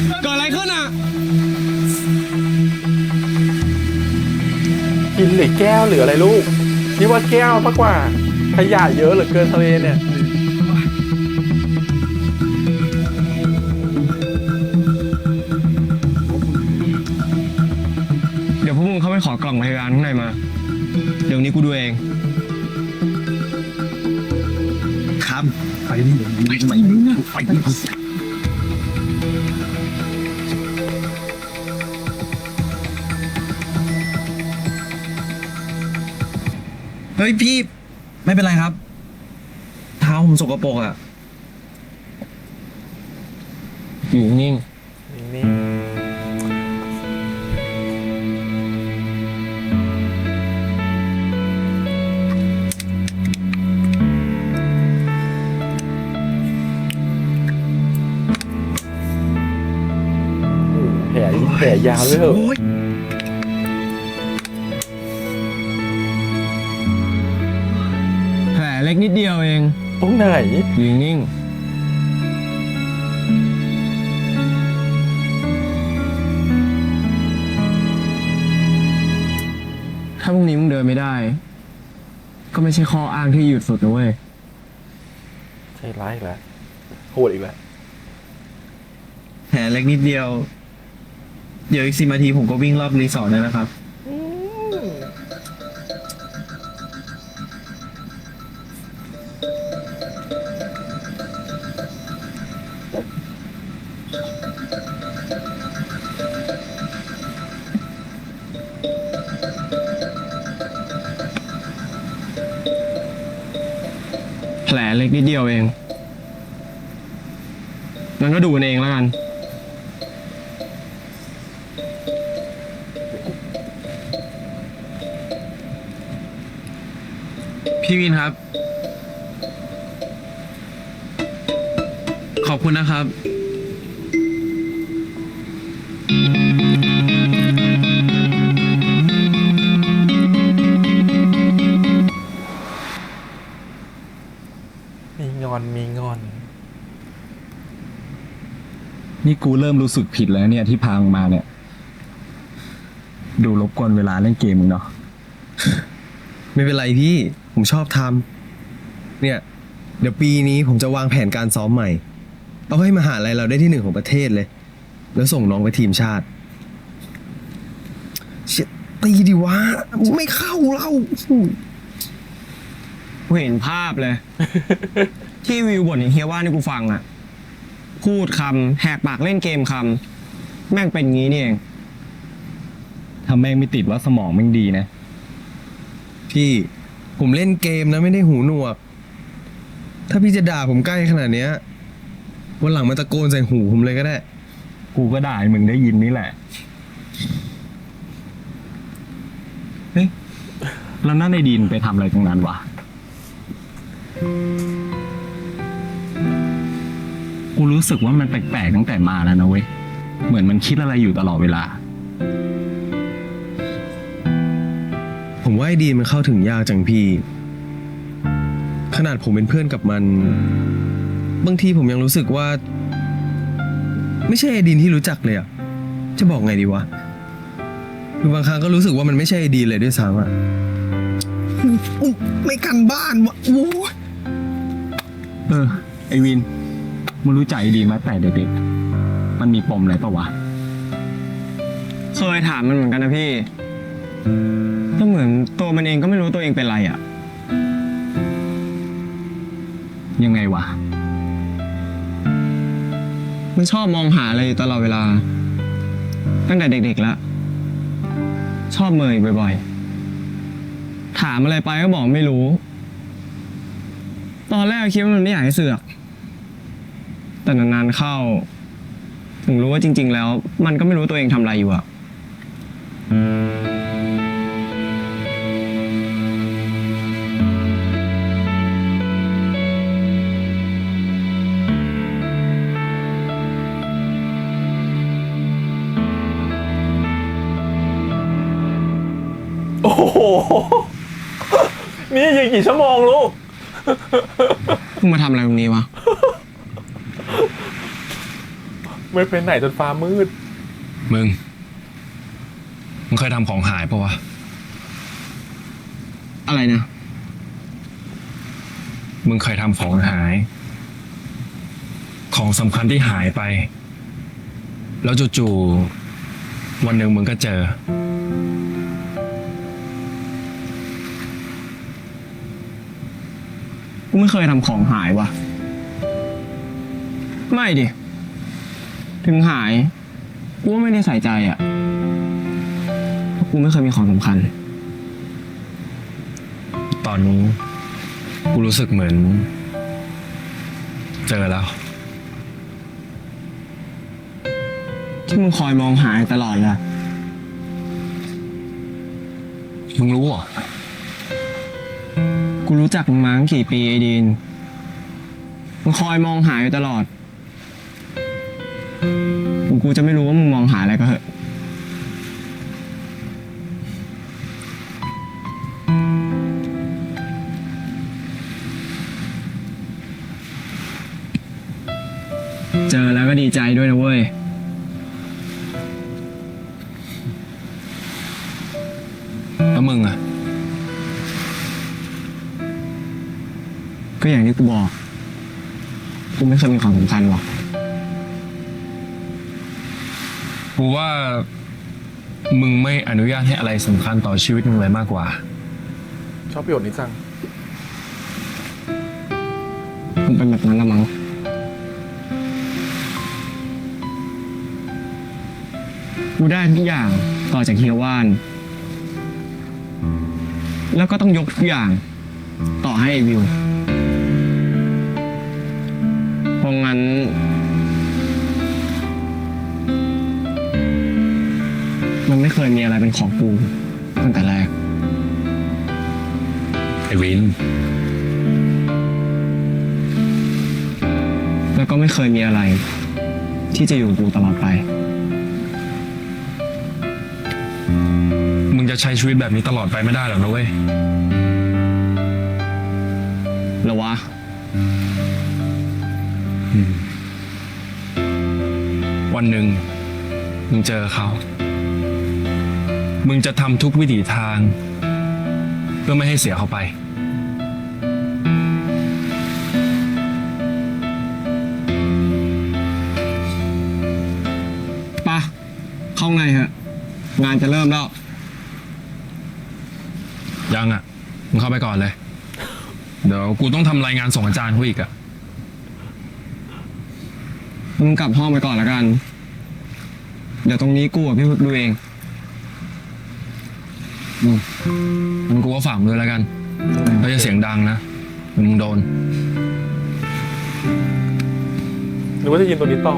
I: เกิดอะไรขึ้นอ่ะ
A: กินหรือแก้วหรืออะไรลูก นี่ว่าแก้วมากกว่าขยะเยอะเหลือเกินทะเลเนี่ย
F: เดี๋ยวพวกมึงเข้าไปขอกล่องพยาบาลข้างในมา เดี๋ยวนี้กูดูเอง ครับ ไปนี่ไปมึงไปเฮ้ยพี่ ไม่เป็นไรครับ เท้าผมสกปรกอ่ะ
D: อยู่นิ่ง
A: นี่แผลยาวด้วยเหรอ
D: แผลเล็กนิดเดียวเอง
A: ตรงไหน
D: อยู่นิ่งถ้าพรุ่งนี้มึงเดินไม่ได้ ก็ไม่ใช่ข้ออ้างที่หยุดฝึกนะเว้ย
A: ใช่ร้ายอีกแล้วโหดอีกแล้ว
B: แผลเล็กนิดเดียว เดี๋ยวอีก10 นาทีผมก็วิ่งรอบรีสอร์ทได้แล้วครับ
D: แผลเล็กนิดเดียวเองงั้นก็ดูกันเองแล้วกัน
F: พี่วินครับ ขอบคุณนะครับ
A: มีงอนมีงอน
B: นี่กูเริ่มรู้สึกผิดแล้วเนี่ยที่พามึงมาเนี่ย ดูรบกวนเวลาเล่นเกมมึงเนาะ
H: ไม่เป็นไรพี่ ผมชอบทำเนี่ย เดี๋ยวปีนี้ผมจะวางแผนการซ้อมใหม่ เอาให้มหาลัยเราได้ที่ 1ของประเทศเลย แล้วส่งน้องไปทีมชาติเชี่ยตีดิวะ ไม่เข้าเรา
D: กูเห็นภาพเลย ที่วิวบ่นอย่างเฮียว่านี่กูฟังอะพูดคำแหกปากเล่นเกมคำแม่งเป็นงี้นี่เอง
B: ถ้าแม่งไม่ติดว่าสมองแม่งดีนะ
H: พี่ผมเล่นเกมนะไม่ได้หูหนวก ถ้าพี่จะด่าผมใกล้ขนาดเนี้ยวันหลังมาตะโกนใส่หูผมเลยก็ได้
B: กูก็ด่าให้มึงได้ยินนี่แหละ เฮ้ย แล้วนั่นไอ้ดินไปทำอะไรตรงนั้นวะ กูรู้สึกว่ามันแปลกๆตั้งแต่มาแล้วนะเว้ย เหมือนมันคิดอะไรอยู่ตลอดเวลา
H: ผมว่าไอ้ดีนมันเข้าถึงยากจังพี่ ขนาดผมเป็นเพื่อนกับมัน บางทีผมยังรู้สึกว่า ไม่ใช่ไอ้ดีนที่รู้จักเลยอะจะบอกไงดีวะคือบางครั้งก็รู้สึกว่ามันไม่ใช่ไอ้ดีนเลยด้วยซ้ำอะไม่กันบ้านวะโอ้ย
B: เออ ไอวิน มึงรู้จักไอดีนมาแต่เด็กๆ มันมีปมอะไรปะวะ
D: เคยถามมันเหมือนกันนะพี่ก็เหมือนตัวมันเองก็ไม่รู้ตัวเองเป็นไรอ่ะ
B: ยังไงวะ
D: มันชอบมองหาอะไรอยู่ตลอดเวลา ตั้งแต่เด็กๆแล้ว ชอบเมยบ่อยๆ ถามอะไรไปก็บอกไม่รู้ ตอนแรกคิดว่ามันไม่อยากให้เสือก แต่นานๆเข้า ถึงรู้ว่าจริงๆแล้ว มันก็ไม่รู้ตัวเองทำอะไรอยู่อ่ะ
A: โอ้โห นี่ยิงกี่ชั่วโมงลูก
I: มึงมาทำอะไรตรงนี้วะ
A: ไม่เป็นไหนจนฟ้ามืด
G: มึงเคยทำของหายปะวะ
I: อะไรนะ
G: มึงเคยทำของหาย ของสำคัญที่หายไป แล้วจู่ๆวันหนึ่งมึงก็เจอ
I: กูไม่เคยทำของหายวะไม่ดิ ถึงหาย กูก็ไม่ได้ใส่ใจอ่ะเพราะกูไม่เคยมีของสำคัญ
G: ตอนนี้กูรู้สึกเหมือน เจอแล้ว
I: ที่มึงคอยมองหาตลอดเลย
G: มึงรู้เหรอ
I: กูรู้จักมึงมาตั้งกี่ปีไอ้ดีน มึงคอยมองหาอยู่ตลอด กูจะไม่รู้ว่ามึงมองหาอะไรก็เหอะ เจอแล้วก็ดีใจด้วยนะเว้ย
G: แล้วมึงอะ
I: ก็อย่างที่กูบอก กูไม่เคยมีความสำคัญหรอก
G: กูว่า มึงไม่อนุญาตให้อะไรสำคัญต่อชีวิตมึงเลยมากกว่า
A: ชอบประโยชน์นี้จัง
I: มันเป็นแบบนั้นละมั้ง กูได้ทุกอย่างต่อจากเฮียว่าน แล้วก็ต้องยกทุกอย่างต่อให้ไอ้วิว เพราะงั้น มันไม่เคยมีอะไรเป็นของกูตั้งแต่แรก
G: ไอ้วิน
I: แล้วก็ไม่เคยมีอะไร ที่จะอยู่กับกูตลอดไป
G: มึงจะใช้ชีวิตแบบนี้ตลอดไปไม่ได้หรอกนะเว้ย
I: หรอวะ
G: วันหนึ่งมึงเจอเขา มึงจะทำทุกวิถีทาง เพื่อไม่ให้เสียเขาไป
I: ปะเข้าไงฮะ งานจะเริ่มแล้ว
G: ยังอ่ะ มึงเข้าไปก่อนเลย เดี๋ยวกูต้องทำรายงานส่งอาจารย์เขาอีกอ่ะ
I: มึงกลับห้องไปก่อนแล้วกัน เดี๋ยวตรงนี้กูกับพี่พึกดูเอง
G: มันกูก็ฝากมึงด้วยแล้วกันแล้วจะเสียงดังนะเดี๋ยวมึงโดน
A: หรือว่าจะยืนตรงนี้ต่อ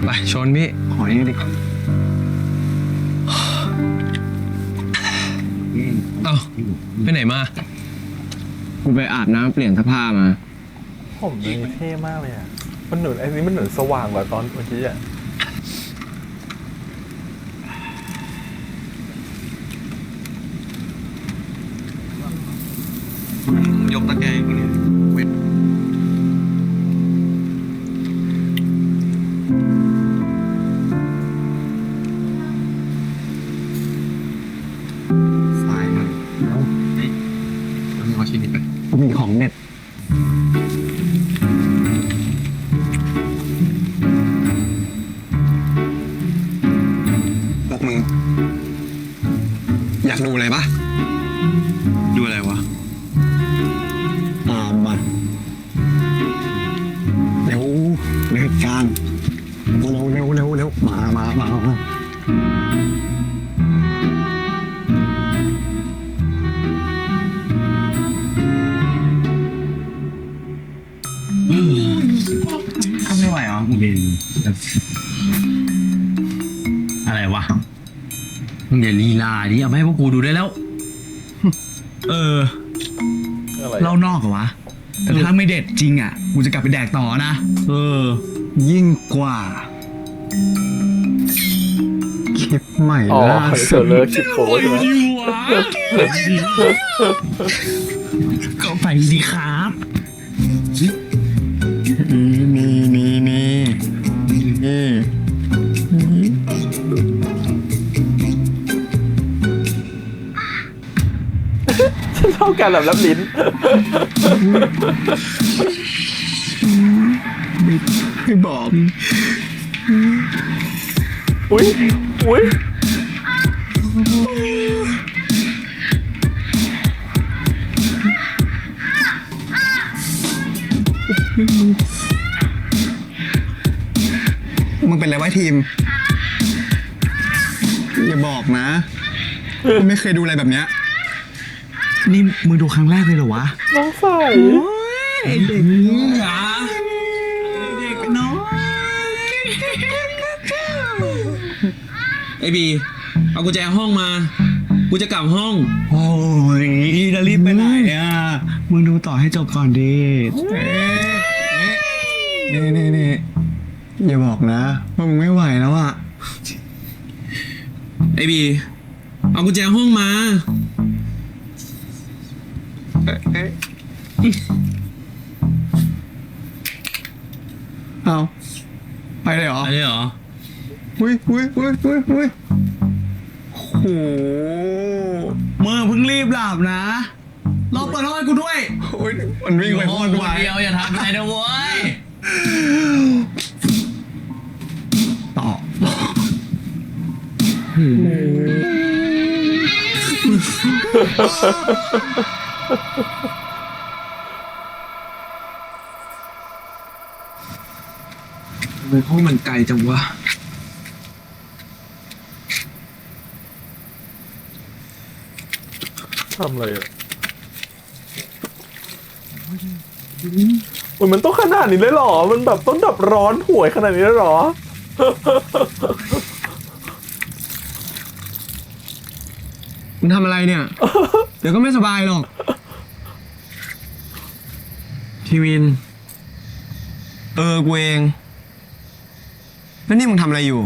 H: ไปชนพี่
I: ขอนี้ดิ
H: เอ้าไปไหนมา
I: กูไปอาบน้ำเปลี่ยนเสื้อผ้ามา
A: ผมนี่เท่มากเลยอ่ะ มันเหมือนไอ้นี้มันเหมือนสว่างกว่าตอนเมื่อกี้อ่ะ
F: ยกตะแกรงเนี่ยสายหน่อยแล้วนี่มึงเอาชิ้นนี้ไป
I: กูมีของเด็ด
F: บอกมึง อยากดูอะไรปะดูอะไรวะ
I: มาเร็วเร็วการเร็วมาไม่ไหวเหรออะไรวะ มึงอย่าลีลาดิเอามาให้พวกกูดูได้แล้ว
A: อะไร
I: เล่านอกเหรอวะ
F: แต่ถ้าไม่เด็ดจริงอ่ะ กูจะกลับไปแดกต่อนะ ยิ่งกว่า คลิปใหม่
A: อ๋อ
F: ล่า
A: เซ
F: สุ
A: อ
F: ด
A: ร์เลอร์คลิปโพสใช่ไหม
F: ก็ไปดีครับนี่
A: ฉันชอบการแบบรับลิ้น
F: ไม่บอก
A: อุ้ยอุ้ย
F: มึงเป็นอะไรวะทีม อย่าบอกนะมึงไม่เคยดูอะไรแบบเนี้ย นี่มึงดูครั้งแรกเลยเหรอวะ
A: น้องใส
F: ไอเด็กนี่อ่ะเด็กน้อย
D: ไอ้บี เอากุญแจห้องมา กูจะกลับห้อง
F: โอ้ยจะรีบไปไหนอ่ะ มึงดูต่อให้จบก่อนดินี่อย่าบอกนะว่ามึงไม่ไหวแล้วอ่ะ
D: ไอ้บี เอากุญแจห้องมา
F: เอาไปเลยเหรอ
D: อะไรเหรอ
F: อุ้ยโหเมื่อเพิ่งรีบหลับนะรอเปิดห้องให้กูด้วยโอ้ยมันวิ่งไปโคตรไว
I: เดียวอย่าทำอะไรนะเว้ย
F: ต่อ
D: ทำไมห้องมันไกลจังวะ
A: ทำอะไรอ่ะมันต้องขนาดนี้เลยเหรอ มันแบบต้องดับร้อนห่วยขนาดนี้เลยเหรอ
F: มึงทำอะไรเนี่ย เดี๋ยวก็ไม่สบายหรอก
D: ทีวิน
F: กูเองแล้วนี่มึงทำอะไรอยู่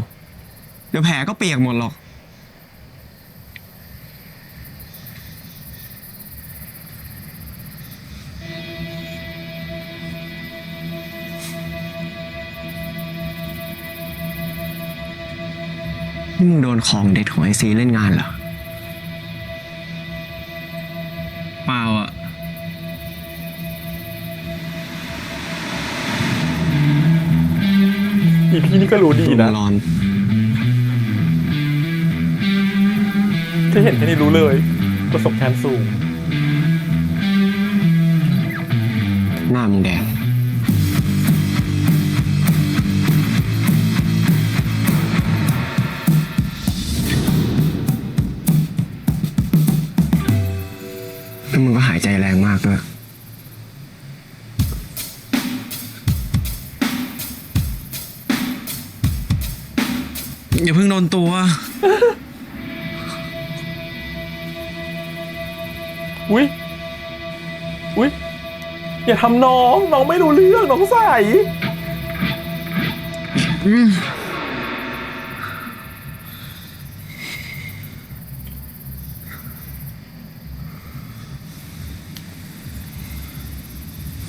F: เดี๋ยวแผลก็เปียกหมดหรอก นี่มึงโดนของเด็ดของไอซีเล่นงานเหรอ
D: เปล่าอ่ะ
A: อีพี่นี่ก็รู้ดีนะ
F: ร้อน
A: ที่เห็นแค่นี้รู้เลย ประสบการณ์สูง
F: หน้ามึงแดงแล้วมึงก็หายใจแรงมากด้วย
D: อย่าเพิ่งโดนตัว
A: อุ้ยอย่าทำน้อง น้องไม่รู้เรื่อง น้องใส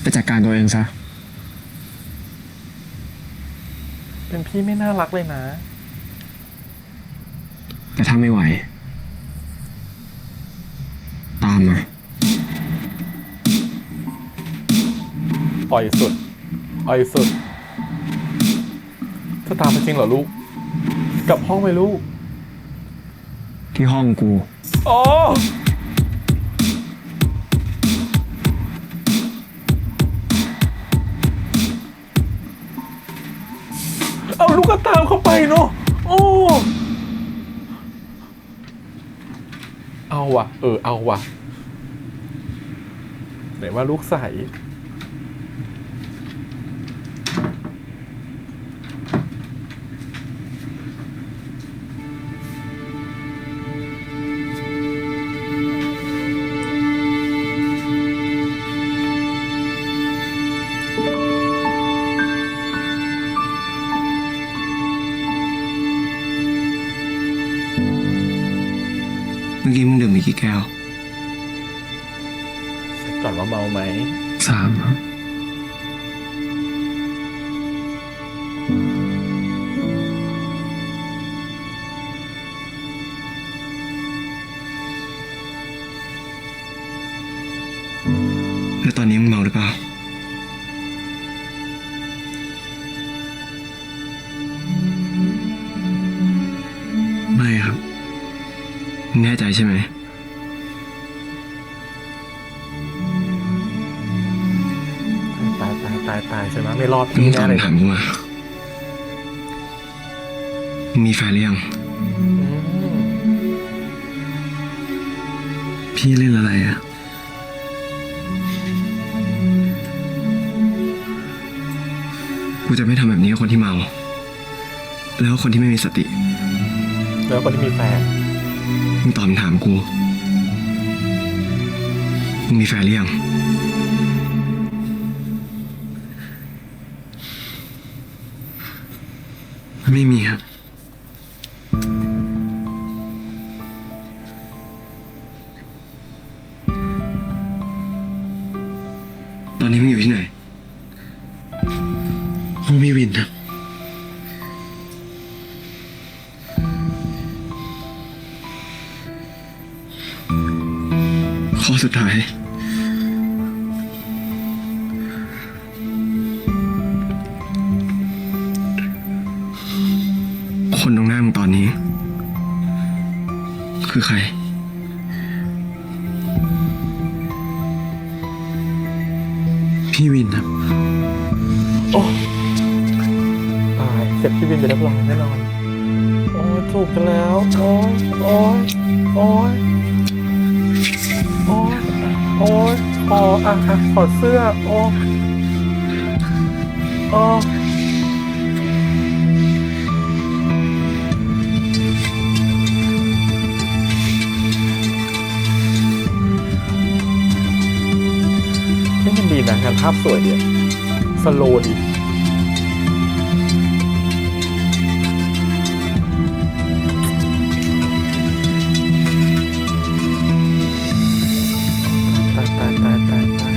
F: ไปจัดการตัวเองซะ
A: เป็นพี่ไม่น่ารักเลยนะ
F: แต่ถ้าไม่ไหว ตามมา
A: อ่อยสุด จะตามไปจริงเหรอลูก กลับห้องไปลูก
F: ที่ห้องกู
A: อ๋อ เอาลูกก็ตามเข้าไปเนาะ โอ้ เอาว่ะ เอาว่ะ ไหนว่าลูกใส
B: กี่แก้ว
A: ก่อนว่าเมาไหม
B: 3ครับแล้วตอนนี้มึงเมาหรือเปล่า ไม่ครับมึงแน่ใจใช่ไหม
A: ตายใช่ไหมไม่รอด
B: มึ
A: พี่
B: งต
A: แน่
B: อบ
A: เลย
B: คำถามกูมามึงมีแฟนหรือยัง พี่เล่นอะไรอ่ะ กูจะไม่ทำแบบนี้กับคนที่เมา แล้วคนที่ไม่มีสติ
A: แล้วคนที่มีแฟน
B: มึงตอบคำถามกู มึงมีแฟนหรือยัง ไม่มีครับ ตอนนี้มึงอยู่ที่ไหน ห้องพี่วินครับ ข้อสุดท้าย คนตรงหน้ามึงตอนนี้ คือใคร พี่วินครับ
A: โอ้ตายเสร็จพี่บินไปเรียบร้อยแน่นอนโอ้ยจูบกันแล้วโอ้ยโอ้ยโอ้ยโอ้ยโอ้ยขอถอดเสื้อโอ้โอ้นี่มันดีนะงานภาพสวยดีสโลว์ดีตาย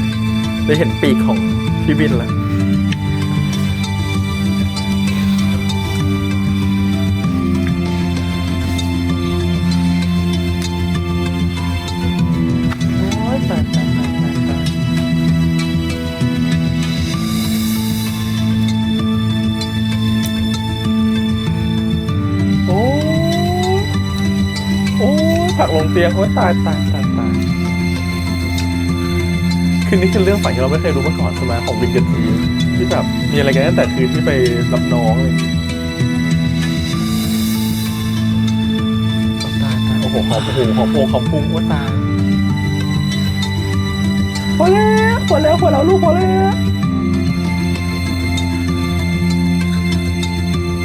A: ได้เห็นปีกของพี่บินแล้วโอ้ยตายโอ้โอ้ผักลงเตียงโอ้ยตายคือนี่คือเรื่องฝันที่เราไม่เคยรู้มาก่อนใช่ไหมของวินกับทีที่แบบมีอะไรกันตั้งแต่คืนที่ไปรับน้องเลยตายโอ้โหหอมพุ่งว่าตายพอแล้วลูกพอแล้ว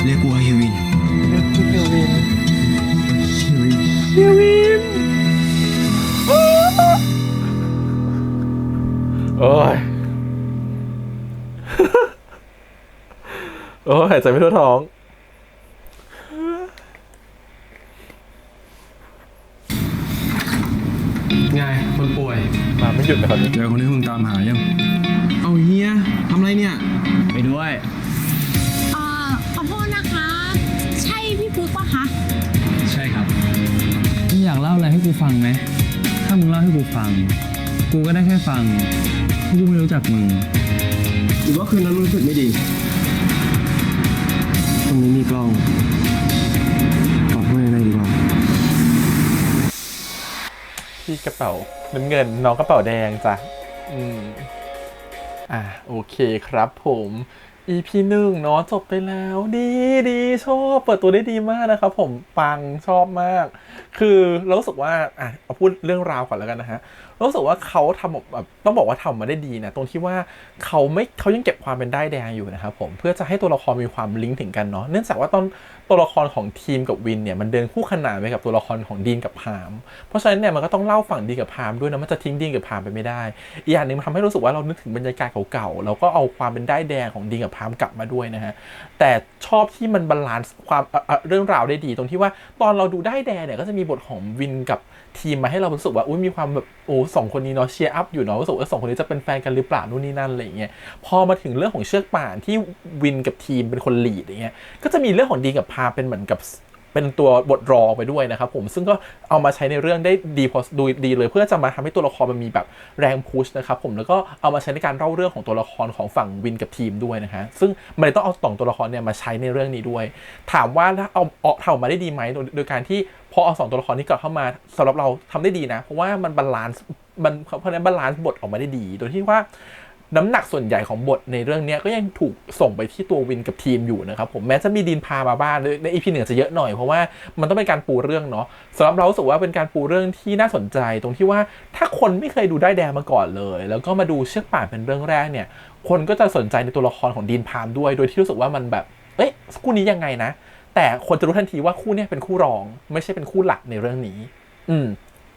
B: เรียกกูว่าเฮวิน
A: เฮวิน โอ้ย โอ้ยหายใจไม่ทั่วท้อง
F: ไงคนป่วย
A: มาไม่หยุดเลยครับ
G: เจอคนที่มึงตามหายัง
F: เอาเฮียทำไรเนี่ย
D: ไปด้วย
C: ขอโทษนะคะ ใช่พี่ปุ๊กปะคะ
D: ใช่ครับมึงอยากเล่าอะไรให้กูฟังไหม ถ้ามึงเล่าให้กูฟัง กูก็ได้แค่ฟังกูไม่รู้จักมึง
B: หรือว่าคืนนั้นรู้สึกไม่ดี ตรงนี้มีกล้องตอบให้ได้ดีกว่า
A: พี่กระเป๋าน้ำเงินน้องกระเป๋าแดงจ้ะโอเคครับผม EP 1เนาะจบไปแล้วดีชอบเปิดตัวได้ดีมากนะครับผมปังชอบมากคือเรารู้สึกว่าเอาพูดเรื่องราวก่อนแล้วกันนะฮะ รู้สึกว่าเขาทำแบบต้องบอกว่าทำมาได้ดีนะตรงที่ว่าเขายังเก็บความเป็นด้ายแดงอยู่นะครับผมเพื่อจะให้ตัวละครมีความลิงก์ถึงกันเนาะเนื่องจากว่าตัวละครของทีมกับวินเนี่ยมันเดินคู่ขนานไปกับตัวละครของดีนกับพามเพราะฉะนั้นเนี่ยมันก็ต้องเล่าฝั่งดีนกับพามด้วยนะมันจะทิ้งดีนกับพามไปไม่ได้อีกอย่างนึงมันทำให้รู้สึกว่าเรานึกถึงบรรยากาศเก่าๆแล้วก็เอาความเป็นด้ายแดงของดีนกับพามกลับมาด้วยนะฮะแต่ชอบที่มันบาลานซ์ความเรื่องราวได้ดีตรงที่ว่าตอนเราดูด้ายแดงเนี่ยก็จะมีบทของวินกับทีมมาให้เรารู้สึกว่ามีความแบบสองคนนี้เนาะเชียร์อัพอยู่เนาะรู้สึกว่าสองคนนี้จะเป็นแฟนกันหรือเปล่านู่นนี่นั่นอะไรอย่างเงี้ยพอมาถึงเรื่องของเชือกป่านที่วินกับทีมเป็นคนลีดอย่างเงี้ยก็จะมีเรื่องของดีกับพาเป็นเหมือนกับเป็นตัวบทรองไปด้วยนะครับผมซึ่งก็เอามาใช้ในเรื่องได้ดีพอดูดีเลยเพื่อจะมาทำให้ตัวละครมันมีแบบแรงพุชนะครับผมแล้วก็เอามาใช้ในการเล่าเรื่องของตัวละครของฝั่งวินกับทีมด้วยนะฮะซึ่งมันเลยต้องเอา2ตัวละครเนี่ยมาใช้ในเรื่องนี้ด้วยถามว่าถ้าเอาทำมาได้ดีไหมโดยการที่พอเอา2ตัวละครนี้กลับเข้ามาสำหรับเราทำได้ดีนะเพราะว่ามันบาลานซ์เพราะนั้นบาลานซ์บทออกมาได้ดีโดยที่ว่าน้ำหนักส่วนใหญ่ของบทในเรื่องนี้ก็ยังถูกส่งไปที่ตัววินกับทีมอยู่นะครับผมแม้จะมีดีนพามาบ้างใน EP 1จะเยอะหน่อยเพราะว่ามันต้องเป็นการปูเรื่องเนาะสำหรับเรารู้สึกว่าเป็นการปูเรื่องที่น่าสนใจตรงที่ว่าถ้าคนไม่เคยดูได้แดงมาก่อนเลยแล้วก็มาดูเชือกป่านเป็นเรื่องแรกเนี่ยคนก็จะสนใจในตัวละครของดีนพามด้วยโดยที่รู้สึกว่ามันแบบคู่นี้ยังไงนะแต่คนจะรู้ทันทีว่าคู่นี้เป็นคู่รองไม่ใช่เป็นคู่หลักในเรื่องนี้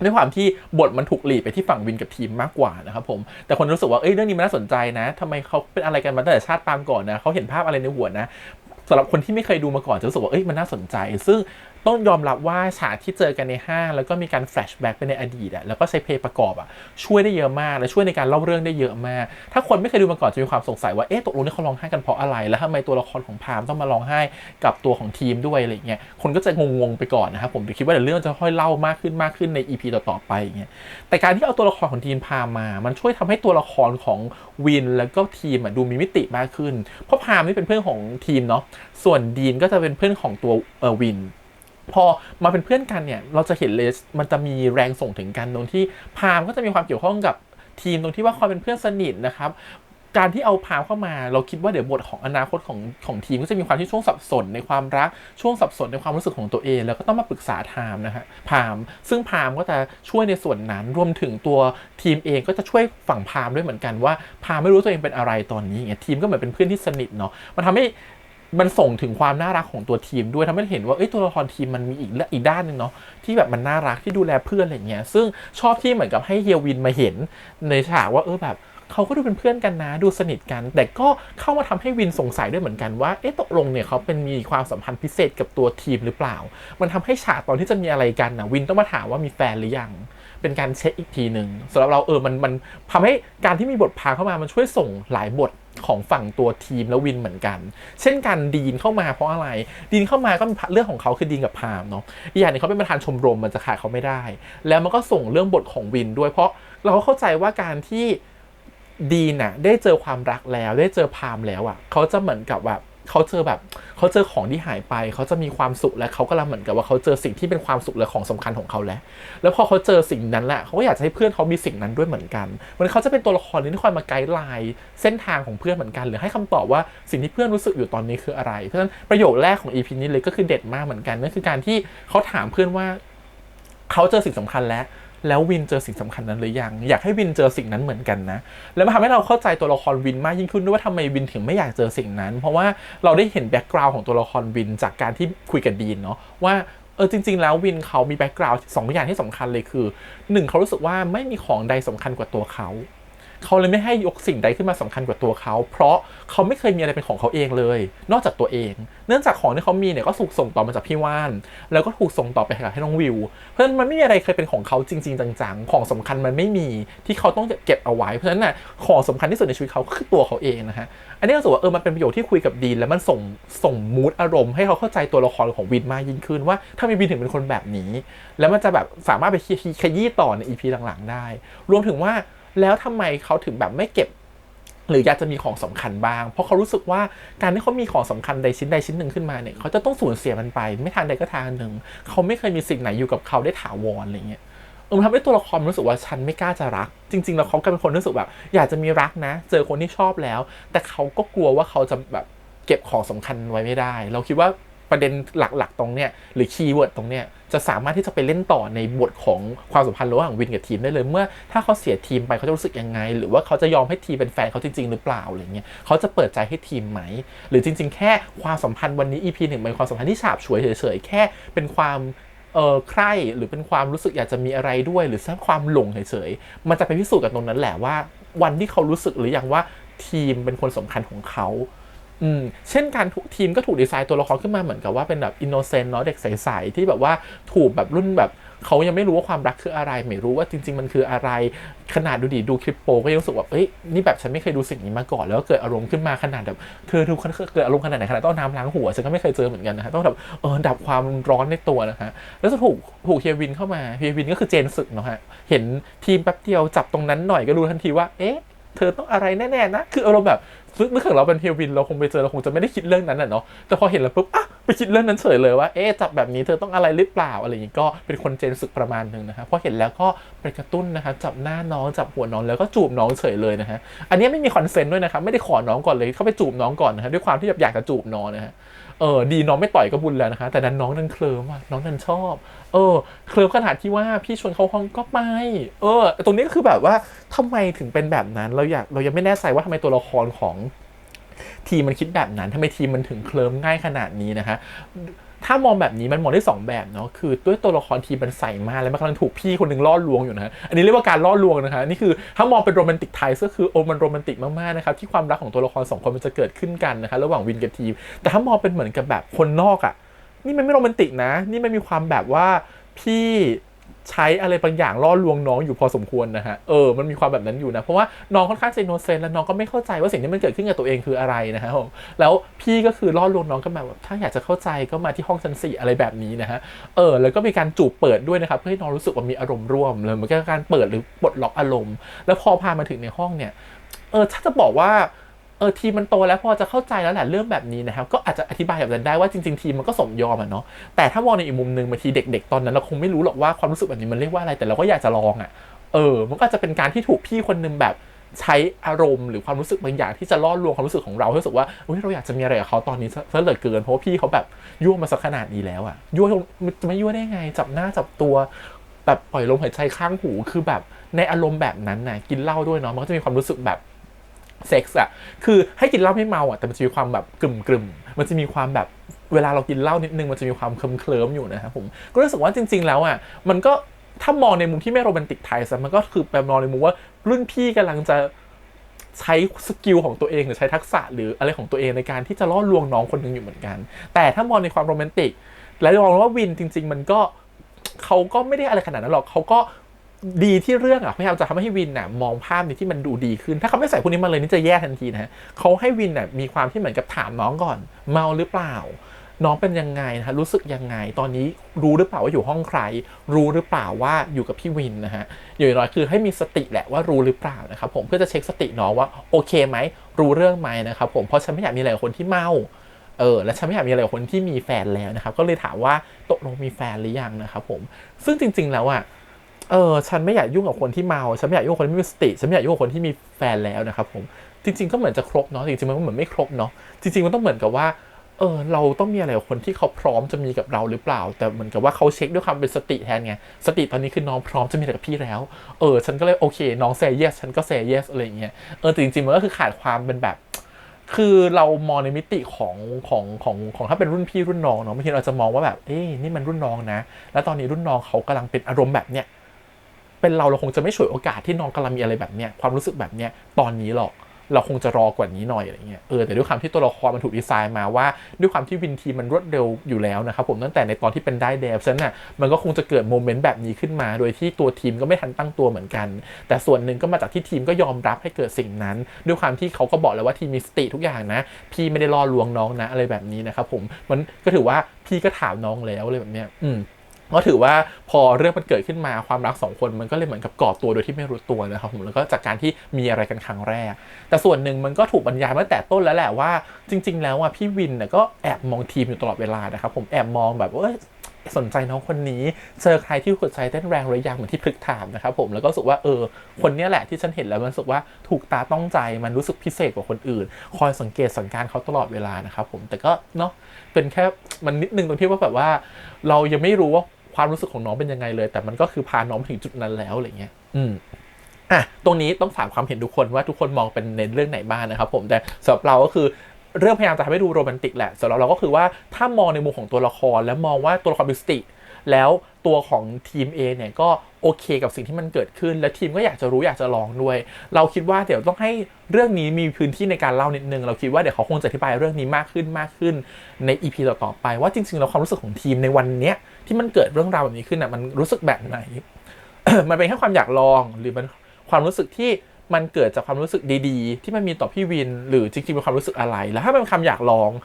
A: ด้วยความที่บทมันถูกหลีดไปที่ฝั่งวินกับทีมมากกว่านะครับผมแต่คนรู้สึกว่าเรื่องนี้มันน่าสนใจนะทำไมเขาเป็นอะไรกันมาตั้งแต่ชาติปางก่อนนะเขาเห็นภาพอะไรในหัวนะสำหรับคนที่ไม่เคยดูมาก่อนจะรู้สึกว่ามันน่าสนใจซึ่งต้องยอมรับว่าฉากที่เจอกันในห้างแล้วก็มีการแฟลชแบ็กไปในอดีตแล้วก็ใช้เพลงประกอบช่วยได้เยอะมากและช่วยในการเล่าเรื่องได้เยอะมากถ้าคนไม่เคยดูมาก่อนจะมีความสงสัยว่าตกลงนี่เขาร้องไห้กันเพราะอะไรแล้วทำไมตัวละครของพามต้องมาร้องไห้กับตัวของทีมด้วยอะไรเงี้ยคนก็จะงงไปก่อนนะครับผมคิดว่าเดี๋ยวเรื่องจะค่อยเล่ามากขึ้นใน EP ต่อๆไปเงี้ยแต่การที่เอาตัวละครของทีมพามมามันช่วยทำให้ตัวละครของวินแล้วก็ทีมดูมีมิติมากขึ้นเพราะพามนี่เป็นเพื่อนของทีมเนาะส่วนดีนก็จะเป็นเพื่อนของตัววินพอมาเป็นเพื่อนกันเนี่ยเราจะเห็นเลยมันจะมีแรงส่งถึงกันตรงที่พามก็จะมีความเกี่ยวข้องกับทีมตรงที่ว่าความเป็นเพื่อนสนิทนะครับการที่เอาพามเข้ามาเราคิดว่าเดี๋ยวบทของอนาคตของทีมก็จะมีความที่ช่วงสับสนในความรักช่วงสับสนในความรู้สึกของตัวเองแล้วก็ต้องมาปรึกษาพามนะฮะพามซึ่งพามก็จะช่วยในส่วนนั้นรวมถึงตัวทีมเองก็จะช่วยฝั่งพามด้วยเหมือนกันว่าพามไม่รู้ตัวเองเป็นอะไรตอนนี้อย่างเงี้ยทีมก็เหมือนเป็นเพื่อนที่สนิทเนาะมันทำให้มันส่งถึงความน่ารักของตัวทีมด้วยทำให้เห็นว่าตัวละครทีมมันมีอีกด้านนึงเนาะที่แบบมันน่ารักที่ดูแลเพื่อนอะไรเงี้ยซึ่งชอบที่เหมือนกับให้เฮียวินมาเห็นในฉากว่าแบบเขาก็ดูเป็นเพื่อนกันนะดูสนิทกันแต่ก็เข้ามาทำให้วินสงสัยด้วยเหมือนกันว่าตกลงเนี่ยเขาเป็นมีความสัมพันธ์พิเศษกับตัวทีมหรือเปล่ามันทำให้ฉากตอนที่จะมีอะไรกันวินต้องมาถามว่ามีแฟนหรือยังเป็นการเช็คอีกทีนึงสำหรับเรามันทำให้การที่มีบทพาเข้ามามันช่วยส่งหลายบทของฝั่งตัวทีมและวินเหมือนกันเช่นกันดีนเข้ามาเพราะอะไรดีนเข้ามาก็มีเรื่องของเขาคือดีนกับพามเนาะอีกอย่างนึงเขาเป็นประธานชมรมมันจะขาดเขาไม่ได้แล้วมันก็ส่งเรื่องบทของวินด้วยเพราะเราก็เข้าใจว่าการที่ดีนได้เจอความรักแล้วได้เจอพามแล้วเขาจะเหมือนกับแบบเขาเจอของที่หายไปเขาจะมีความสุขและเขาก็เหมือนกับว่าเขาเจอสิ่งที่เป็นความสุขและของสำคัญของเขาแล้วพอเขาเจอสิ่งนั้นแหละเขาก็อยากจะให้เพื่อนเขามีสิ่งนั้นด้วยเหมือนกันมันเขาจะเป็นตัวละครที่คอยมาไกด์ไลน์เส้นทางของเพื่อนเหมือนกันหรือให้คำตอบว่าสิ่งที่เพื่อนรู้สึกอยู่ตอนนี้คืออะไรเพราะฉะนั้นประโยคแรกของ EP นี้เลยก็คือเด็ดมากเหมือนกันนั่นคือการที่เขาถามเพื่อนว่าเขาเจอสิ่งสำคัญแล้ววินเจอสิ่งสำคัญนั้นหรือยังอยากให้วินเจอสิ่งนั้นเหมือนกันนะแล้วมันทำให้เราเข้าใจตัวละครวินมากยิ่งขึ้นด้วยว่าทำไมวินถึงไม่อยากเจอสิ่งนั้นเพราะว่าเราได้เห็นแบ็กกราวด์ของตัวละครวินจากการที่คุยกับดีนเนาะว่าจริงๆแล้ววินเขามีแบ็กกราวด์2อย่างที่สำคัญเลยคือ1เขารู้สึกว่าไม่มีของใดสำคัญกว่าตัวเขาเลยไม่ให้ยกสิ่งใดขึ้นมาสำคัญกว่าตัวเขาเพราะเขาไม่เคยมีอะไรเป็นของเขาเองเลยนอกจากตัวเองเนื่องจากของที่เขามีเนี่ยก็ถูกส่งต่อมาจากพี่ว่านแล้วก็ถูกส่งต่อไปให้น้องวิวเพราะฉะนั้นมันไม่มีอะไรเคยเป็นของเขาจริงๆจังๆของสำคัญมันไม่มีที่เขาต้องเก็บเอาไว้เพราะฉะนั้นของสำคัญที่สุดในชีวิตเขาคือตัวเขาเองนะฮะอันนี้ก็รู้สึกว่ามันเป็นประโยชน์ที่คุยกับดีนแล้วมันส่งมูดอารมณ์ให้เขาเข้าใจตัวละครของวินมากยิ่งขึ้นว่าถ้ามีวินถึงเป็นคนแบบนี้แล้วมันจะแบบสามารถไปขยี้ต่อใน EP หลังๆได้รวมถึงว่าแล้วทำไมเขาถึงแบบไม่เก็บหรืออยากจะมีของสำคัญบ้างเพราะเขารู้สึกว่าการที่เขามีของสำคัญใดชิ้นหนึ่งขึ้นมาเนี่ยเขาจะต้องสูญเสียมันไปไม่ทางใดก็ทางหนึ่งเขาไม่เคยมีสิ่งไหนอยู่กับเขาได้ถาวรอะไรเงี้ยมันทำให้ตัวละครรู้สึกว่าฉันไม่กล้าจะรักจริงๆแล้วเขาเป็นคนรู้สึกแบบอยากจะมีรักนะเจอคนที่ชอบแล้วแต่เขาก็กลัวว่าเขาจะแบบเก็บของสำคัญไว้ไม่ได้เราคิดว่าป ประเด็นหลักๆตรงเนี้ยหรือคีย์เวิร์ดตรงเนี้ยจะสามารถที่จะไปเล่นต่อในบทของความสัมพันธ์ระหว่างวินกับทีมได้เลยเมื่อถ้าเขาเสียทีมไปเขาจะรู้สึกยังไงหรือว่าเขาจะยอมให้ทีมเป็นแฟนเขาจริงๆหรือเปล่าอะไรเงี้ยเขาจะเปิดใจให้ทีมไหมหรือจริงๆแค่ความสัมพันธ์วันนี้ EP 1เป็นความสัมพันธ์ที่ฉาบฉวยเฉยๆแค่เป็นความใคร่หรือเป็นความรู้สึกอยากจะมีอะไรด้วยหรือแค่ความหลงเฉยๆมันจะไปพิสูจน์กันตรงนั้นแหละว่าวันที่เขารู้สึกหรือยังว่าทีมเป็นคนสำคัญของเขาเช่นการทีมก็ถูกดีไซน์ตัวละครขึ้นมาเหมือนกับว่าเป็นแบบอินโนเซนต์เนาะเด็กใสๆที่แบบว่าถูกแบบรุ่นแบบเขายังไม่รู้ว่าความรักคืออะไรไม่รู้ว่าจริงๆมันคืออะไรขนาดดูคลิปโปก็ยังรู้สึกว่าเอ้ยนี่แบบฉันไม่เคยดูสิ่งนี้มาก่อนแล้วก็เกิดอารมณ์ขึ้นมาขนาดแบบเธอทุกคนเกิดอารมณ์ขนาดไหนขนาดต้องน้ำล้างหัวฉันก็ไม่เคยเจอเหมือนกันนะฮะต้องแบบดับความร้อนในตัวนะฮะแล้วจะถูกเฮียวินเข้ามาเฮียวินก็คือเจนศึกเนาะฮะเห็นทีมแป๊บเดียวจับตรงนั้นหน่อยก็รู้ทันทีว่าเอ๊ะเธอต้องอะไรแน่ๆนะคืออารมณ์แบบนึกถึงเราเป็นเฮียวินเราคงไปเจอเราคงจะไม่ได้คิดเรื่องนั้นน่ะเนาะแต่พอเห็นแล้วปุ๊บไปคิดเรื่องนั้นเฉยเลยว่าเอ๊ะจับแบบนี้เธอต้องอะไรหรือเปล่าอะไรอย่างนี้ก็เป็นคนเจนศึกประมาณนึงนะฮะพอเห็นแล้วก็ไปกระตุ้นนะคะจับหน้าน้องจับหัวน้องแล้วก็จูบน้องเฉยเลยนะฮะอันนี้ไม่มีคอนเซนต์ด้วยนะครับไม่ได้ขอน้องก่อนเลยเข้าไปจูบน้องก่อนนะฮะด้วยความที่แบบอยากจะจูบน้องนะฮะดีน้องไม่ต่อยก็บุญแล้วนะคะแต่ดันน้องนั่นเคลิ้มน้องนั่นชอบเคลิ้มขนาดที่ว่าพี่ชวนเข้าห้องก็ไปตรงนี้ก็คือแบบว่าทำไมถึงเป็นแบบนั้นเรายังไม่แน่ใจว่าทำไมตัวละครของทีมมันคิดแบบนั้นทำไมทีมมันถึงเคลิ้มง่ายขนาดนี้นะฮะถ้ามองแบบนี้มันมองได้2แบบเนาะคือด้วยตัวละครทีมมันใส่มากแล้วมันกำลังถูกพี่คนหนึ่งล่อลวงอยู่นะฮะอันนี้เรียกว่าการล่อลวงนะคะนี่คือถ้ามองเป็นโรแมนติกไทยก็คือมันโรแมนติกมากๆนะครับที่ความรักของตัวละคร2คนมันจะเกิดขึ้นกันนะคะระหว่างวินกับทีมแต่ถ้ามองเป็นเหมือนกับแบบคนนอกนี่มันไม่โรแมนติกนะนี่มันมีความแบบว่าพี่ใช้อะไรบางอย่างล่อลวงน้องอยู่พอสมควรนะฮะมันมีความแบบนั้นอยู่นะเพราะว่าน้องค่อนข้างอินโนเซนต์แล้วน้องก็ไม่เข้าใจว่าสิ่งที่มันเกิดขึ้นกับตัวเองคืออะไรนะฮะแล้วพี่ก็คือล่อลวงน้องก็แบบถ้าอยากจะเข้าใจก็มาที่ห้องชั้น4อะไรแบบนี้นะฮะแล้วก็มีการจูบเปิดด้วยนะครับเพื่อให้น้องรู้สึกว่ามีอารมณ์ร่วมเลยเหมือนกับการเปิดหรือปลดล็อกอารมณ์แล้วพอพามาถึงในห้องเนี่ยถ้าจะบอกว่าทีมมันโตแล้วพอจะเข้าใจแล้วแหละเรื่องแบบนี้นะครับก็อาจจะอธิบายแบบนั้นได้ว่าจริงๆทีมมันก็สมยอมเนาะแต่ถ้ามองในอีกมุมนึงบางทีเด็กๆตอนนั้นเราคงไม่รู้หรอกว่าความรู้สึกแบบนี้มันเรียกว่าอะไรแต่เราก็อยากจะลองมันก็จะเป็นการที่ถูกพี่คนนึงแบบใช้อารมณ์หรือความรู้สึกบางอย่างที่จะล่อลวงความรู้สึกของเราให้รู้สึกว่าเราอยากจะมีอะไรกับเขาตอนนี้ซะเหลือเกินเพราะว่าพี่เขาแบบยั่วมาสักขนาดนี้แล้วยั่วจะไม่ยั่วได้ไงจับหน้าจับตัวแบบปล่อยลมหายใจข้างหูคือแบบในอารมณ์แบบนั้นนะกินเหล้าด้วยเนาะมันก็จะมีความรู้สึกแบบเซ็กส์คือให้กินเหล้าไม่เมาแต่มันจะมีความแบบกลุ่มมันจะมีความแบบเวลาเรากินเหล้านิดนึงมันจะมีความเคลิ้มอยู่นะครับผมก็รู้สึกว่าจริงๆแล้วมันก็ถ้ามองในมุมที่ไม่โรแมนติกไทยมันก็คือแบบมองในมุมว่ารุ่นพี่กำลังจะใช้สกิลของตัวเองหรือใช้ทักษะหรืออะไรของตัวเองในการที่จะล่อลวงน้องคนนึงอยู่เหมือนกันแต่ถ้ามองในความโรแมนติกและมองว่าวินจริงๆมันก็เขาก็ไม่ได้อะไรขนาดนั้นหรอกเขาก็ดีที่เรื่องพยายามจะทำให้วินมองภาพนี้ที่มันดูดีขึ้นถ้าเขาไม่ใส่พวกนี้มาเลยนี่จะแย่ทันทีนะเขาให้วินมีความที่เหมือนกับถามน้องก่อนเมาหรือเปล่าน้องเป็นยังไงนะรู้สึกยังไงตอนนี้รู้หรือเปล่าว่าอยู่ห้องใครรู้หรือเปล่าว่าอยู่กับพี่วินนะฮะอย่างน้อยคือให้มีสติแหละว่ารู้หรือเปล่านะครับผมเพื่อจะเช็คสติน้องว่าโอเคไหมรู้เรื่องไหมนะครับผมเพราะฉันไม่อยากมีอะไรกับคนที่เมาและฉันไม่อยากมีอะไรกับคนที่มีแฟนแล้วนะครับก็เลยถามว่าตกลงมีแฟนหรือยังนะครับผมซึ่งจริงๆแล้วฉันไม่อยากยุ่งกับคนที่เมาฉันไม่อยากยุ่งกับคนที่มีสติฉันไม่อยากยุ่งกับคนที่มีแฟนแล้วนะครับผมจริงๆก็เหมือนจะครบเนาะจริงๆมันก็เหมือนไม่ครบเนาะจริงๆมันต้องเหมือนกับว่าเราต้องมีอะไรกับคนที่เขาพร้อมจะมีกับเราหรือเปล่าแต่เหมือนกับว่าเขาเช็คด้วยความเป็นสติแทนไงสติตอนนี้คือน้องพร้อมจะมีอะไรกับพี่แล้วฉันก็เลยโอเคน้องเซย์เยสฉันก็เซย์เยสอะไรอย่างเงี้ยแต่จริงๆมันก็คือขาดความเป็นแบบคือเรามองในมิติของถ้าเป็นรุ่นพี่รุ่นน้องเนาะบางทีเราจะมองว่าแบบนี่มันรุ่นน้องนะแล้วตอนนี้รุ่นน้องเขากำลังเป็นอารมณ์แบบเนี้ยเป็นเราคงจะไม่ฉวยโอกาสที่น้องกำลังมีอะไรแบบเนี้ยความรู้สึกแบบเนี้ยตอนนี้หรอกเราคงจะรอกว่านี้หน่อยอะไรเงี้ยแต่ด้วยความที่ตัวละครมันถูกดีไซน์มาว่าด้วยความที่วินทีมันรวดเร็วอยู่แล้วนะครับผมตั้งแต่ในตอนที่เป็นได้เดฟฉะนั้นมันก็คงจะเกิดโมเมนต์แบบนี้ขึ้นมาโดยที่ตัวทีมก็ไม่ทันตั้งตัวเหมือนกันแต่ส่วนหนึ่งก็มาจากที่ทีมก็ยอมรับให้เกิดสิ่งนั้นด้วยความที่เขาก็บอกแล้วว่าทีมมีสติทุกอย่างนะพี่ไม่ได้ล่อลวงน้องนะอะไรแบบนี้นะครับผมมันก็ถือว่าพี่ก็ถามน้องแล้วอะไรแบบเนี้ยก็ถือว่าพอเรื่องมันเกิดขึ้นมาความรัก2คนมันก็เลยเหมือนกับก่อตัวโดยที่ไม่รู้ตัวนะครับผมแล้วก็จากการที่มีอะไรกันครั้งแรกแต่ส่วนหนึ่งมันก็ถูกบรรยายมาตั้งแต่ต้นแล้วแหละว่าจริงๆแล้วพี่วินก็แอบมองทีมอยู่ตลอดเวลานะครับผมแอบมองแบบว่า สนใจน้องคนนี้เจอใครที่หัวใจเต้นแรงหรือยังเหมือนที่พฤกษ์ถามนะครับผมแล้วก็รู้สึกว่าคนนี้แหละที่ฉันเห็นแล้วมันรู้สึกว่าถูกตาต้องใจมันรู้สึกพิเศษกว่าคนอื่นคอยสังเกตสังการเขาตลอดเวลานะครับผมแต่ก็เนาะเป็นแค่มันนิดนึงตรงที่ว่าแบบว่าเรายังไม่รู้ว่าความรู้สึกของน้องเป็นยังไงเลยแต่มันก็คือพาน้องถึงจุดนั้นแล้วอะไรเงี้ยตรงนี้ต้องฝากความเห็นทุกคนว่าทุกคนมองเป็นในเรื่องไหนบ้างนะครับผมแต่สำหรับเราก็คือเรื่องพยายามจะทำให้ดูโรแมนติกแหละสำหรับเราก็คือว่าถ้ามองในมุมของตัวละครแล้วมองว่าตัวละครเป็นสติแล้วตัวของทีม A เนี่ยก็โอเคกับสิ่งที่มันเกิดขึ้นและทีมก็อยากจะรู้อยากจะลองด้วยเราคิดว่าเดี๋ยวต้องให้เรื่องนี้มีพื้นที่ในการเล่านิดนึงเราคิดว่าเดี๋ยวเขาคงจะอธิบายเรื่องนี้มากขึ้นใน EP ต่อๆไปว่าจริงๆแล้วความรู้สึกของทีมในวันเนี้ยที่มันเกิดเรื่องราวแบบนี้ขึ้นมันรู้สึกแบบไหน มันเป็นแค่ความอยากลองหรือมันความรู้สึกที่มันเกิดจากความรู้สึกดีๆที่มันมีต่อพี่วินหรือจริงๆเป็นความรู้สึกอะไรแล้วถ้าเป็นคำอยากลอง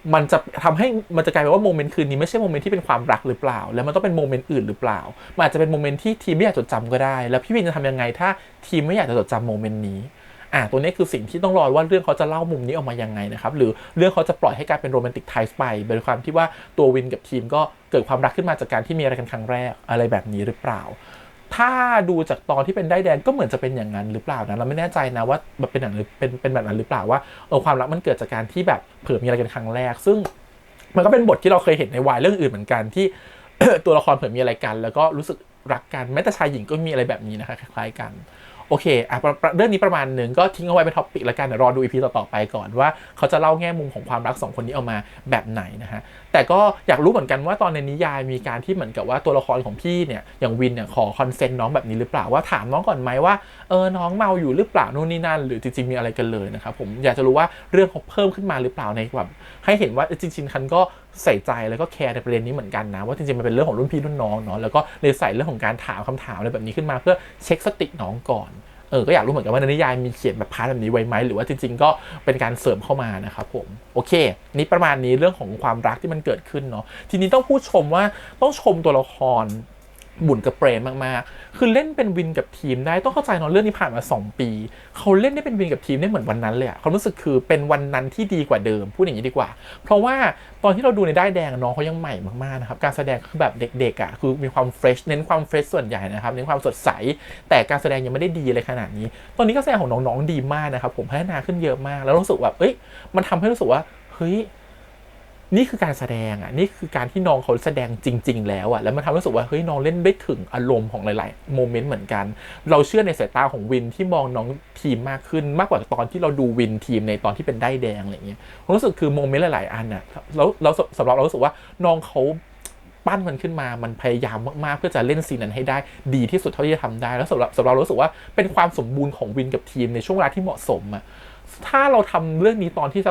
A: มันจะทำให้มันจะกลายเป็นว่าโมเมนต์คืนนี้ไม่ใช่โมเมนต์ที่เป็นความรักหรือเปล่าแล้วมันต้องเป็นโมเมนต์อื่นหรือเปล่ามันอาจจะเป็นโมเมนต์ที่ทีมไม่อยากจดจำก็ได้แล้วพี่วินจะทำยังไงถ้าทีมไม่อยากจะจดจำโมเมนต์นี้ตัวนี้คือสิ่งที่ต้องรอว่าเรื่องเขาจะเล่ามุมนี้ออกมายังไงนะครับหรือเรื่องเขาจะปล่อยให้กลายเป็นโรแมนติกไทป์ไปโดยความที่ว่าตัววินกับทีมก็เกิดความรักขึ้นมาจากการที่มีอะไรกันครั้งแรกอะไรแบบนี้หรือเปล่าถ้าดูจากตอนที่เป็นได้แดงก็เหมือนจะเป็นอย่างนั้นหรือเปล่านะเราไม่แน่ใจนะว่ามันเป็นอย่างหรือเป็นแบบนั้นหรือเปล่าว่าความรักมันเกิดจากการที่แบบเผื่อมีอะไรกันครั้งแรกซึ่งมันก็เป็นบทที่เราเคยเห็นในวายเรื่องอื่นเหมือนกันที่ ตัวละครเผื่อมีอะไรกันแล้วก็รู้สึกรักกันแม้แต่ชายหญิงก็มีอะไรแบบนี้นะคะคล้ายๆกันโอเคเรื่องนี้ประมาณหนึ่งก็ทิ้งเอาไว้เป็นท็อปิกแล้วกันเดี๋ยวรอดู EP ต่อๆไปก่อนว่าเขาจะเล่าแง่มุมของความรัก2คนนี้ออกมาแบบไหนนะฮะแต่ก็อยากรู้เหมือนกันว่าตอนในนิยายมีการที่เหมือนกับว่าตัวละครของพี่เนี่ยอย่างวินเนี่ยขอคอนเซนต์น้องแบบนี้หรือเปล่าว่าถามน้องก่อนไหมว่าน้องเมาอยู่หรือเปล่านู่นนี่นั่นหรือจริงๆมีอะไรกันเลยนะครับผมอยากจะรู้ว่าเรื่องเขาเพิ่มขึ้นมาหรือเปล่าในแบบให้เห็นว่าจริงๆคันก็ใส่ใจแล้วก็แคร์ในประเด็นนี้เหมือนกันนะว่าจริงๆมันเป็นเรื่องของรุ่นพี่รุ่นน้องเนาะแล้วก็เลยใส่เรื่องของการถามคำถามอะไรแบบนี้ขึ้นมาเพื่อเช็คสติน้องก่อนก็อยากรู้เหมือนกันว่าในนิยายมีเขียนแบบพาร์ทแบบนี้ไว้ไหมหรือว่าจริงๆก็เป็นการเสริมเข้ามานะครับผมโอเคนี่ประมาณนี้เรื่องของความรักที่มันเกิดขึ้นเนาะทีนี้ต้องพูดชมว่าต้องชมตัวละครบุญกับเปรมมากๆคือเล่นเป็นวินกับทีมได้ต้องเข้าใจเนาะเรื่องนี้ผ่านมา2 ปีเขาเล่นได้เป็นวินกับทีมได้เหมือนวันนั้นเลยความรู้สึกคือเป็นวันนั้นที่ดีกว่าเดิมพูดอย่างนี้ดีกว่าเพราะว่าตอนที่เราดูในได้แดงน้องเขายังใหม่มากๆนะครับการแสดงคือแบบเด็กๆคือมีความเฟรชเน้นความเฟรชส่วนใหญ่นะครับเน้นความสดใสแต่การแสดงยังไม่ได้ดีเลยขนาดนี้ตอนนี้การแสดงของน้องๆดีมากนะครับผมพัฒนาขึ้นเยอะมากแล้วรู้สึกแบบมันทำให้รู้สึกว่าเฮ้ยนี่คือการแสดงนี่คือการที่น้องเขาแสดงจริงๆแล้วแล้วมันทำให้รู้สึกว่าเฮ้ยน้องเล่นได้ถึงอารมณ์ของหลายๆโมเมนต์เหมือนกันเราเชื่อในสายตาของวินที่มองน้องทีมมากขึ้นมากกว่าตอนที่เราดูวินทีมในตอนที่เป็นได้แดงอะไรเงี้ยรู้สึกคือโมเมนต์หลายๆอันแล้วสำหรับเรารู้สึกว่าน้องเขาปั้นมันขึ้นมามันพยายามมากๆเพื่อจะเล่นซีนนั้นให้ได้ดีที่สุดเท่าที่จะทำได้แล้วสำหรับเรารู้สึกว่าเป็นความสมบูรณ์ของวินกับทีมในช่วงเวลาที่เหมาะสมถ้าเราทำเรื่องนี้ตอนที่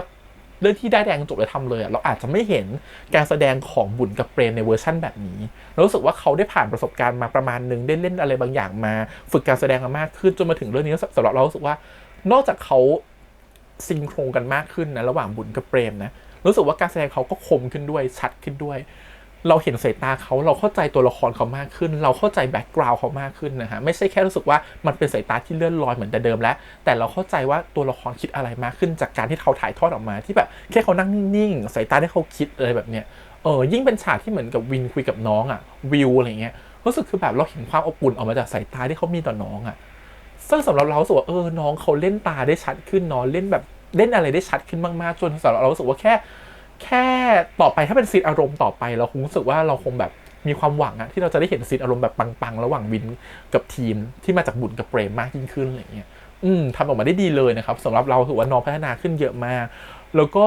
A: เรื่องที่ได้แดงจบแล้วทำเลยเราอาจจะไม่เห็นการแสดงของบุญกับเปรมในเวอร์ชั่นแบบนี้เรารู้สึกว่าเขาได้ผ่านประสบการณ์มาประมาณนึงได้เล่นอะไรบางอย่างมาฝึกการแสดงมากขึ้นจนมาถึงเรื่องนี้สำหรับเรารู้สึกว่านอกจากเขาซิงโครกันมากขึ้นนะระหว่างบุญกับเปรมนะรู้สึกว่าการแสดงเขาก็คมขึ้นด้วยชัดขึ้นด้วยเราเห็นสายตาเขาเราเข้าใจตัวละครเขามากขึ้นเราเข้าใจแบ็กกราวด์เขามากขึ้นนะฮะไม่ใช่แค่รู้สึกว่ามันเป็นสายตาที่เลื่อนลอยเหมือนแต่เดิมแล้วแต่เราเข้าใจว่าตัวละครคิดอะไรมากขึ้นจากการที่เขาถ่ายทอดออกมาที่แบบแค่เขานั่งนิ่งๆสายตาที่เขาคิดอะไรแบบเนี้ยยิ่งเป็นฉากที่เหมือนกับวินคุยกับน้องวิวอะไรเงี้ยรู้สึกคือแบบเราเห็นความอบอุ่นออกมาจากสายตาที่เขามีต่อน้องซึ่งสำหรับเราสึกว่าน้องเขาเล่นตาได้ชัดขึ้นน้องเล่นแบบเล่นอะไรได้ชัดขึ้นมากๆจนสำหรับเราสึกว่าแค่ต่อไปถ้าเป็นซีนอารมณ์ต่อไปเราคงรู้สึกว่าเราคงแบบมีความหวังที่เราจะได้เห็นซีนอารมณ์แบบปังๆระหว่างวินกับทีมที่มาจากบุญกับเปรมมากยิ่งขึ้นอะไรเงี้ยทำออกมาได้ดีเลยนะครับสำหรับเราถือว่าน้องพัฒนาขึ้นเยอะมากแล้วก็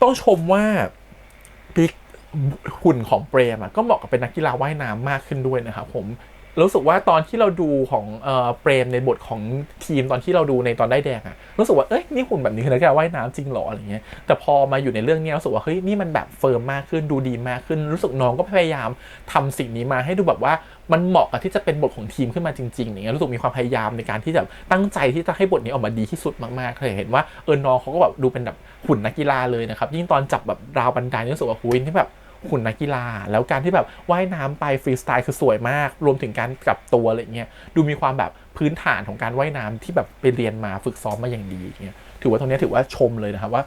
A: ต้องชมว่าบิ๊กหุ่นของเปรมก็เหมาะกับเป็นนักกีฬาว่ายน้ำมากขึ้นด้วยนะครับผมรู้สึกว่าตอนที่เราดูของเปรมในบทของทีมตอนที่เราดูในตอนได้แดงรู้สึกว่านี่หุ่นแบบนี้คือนักกีฬาว่ายน้ำจริงหรออะไรเงี้ยแต่พอมาอยู่ในเรื่องนี้รู้สึกว่าเฮ้ยนี่มันแบบเฟิร์มมากขึ้นดูดีมากขึ้นรู้สึกน้องก็พยายามทำสิ่งนี้มาให้ดูแบบว่ามันเหมาะกับที่จะเป็นบทของทีมขึ้นมาจริงๆอย่างเงี้ยรู้สึกมีความพยายามในการที่จะตั้งใจที่จะให้บทนี้ออกมาดีที่สุดมากๆเคยเห็นว่าน้องเขาก็แบบดูเป็นแบบหุ่นนักกีฬาเลยนะครับยิ่งตอนจับแบบราวบันไดรู้สึกว่าหุ้ยนี่แบบหุ่นนักกีฬาแล้วการที่แบบว่ายน้ำไปฟรีสไตล์คือสวยมากรวมถึงการกลับตัวอะไรเงี้ยดูมีความแบบพื้นฐานของการว่ายน้ำที่แบบไปเรียนมาฝึกซ้อมมาอย่างดีเงี้ย ถือว่าตรงนี้ถือว่าชมเลยนะครับว่า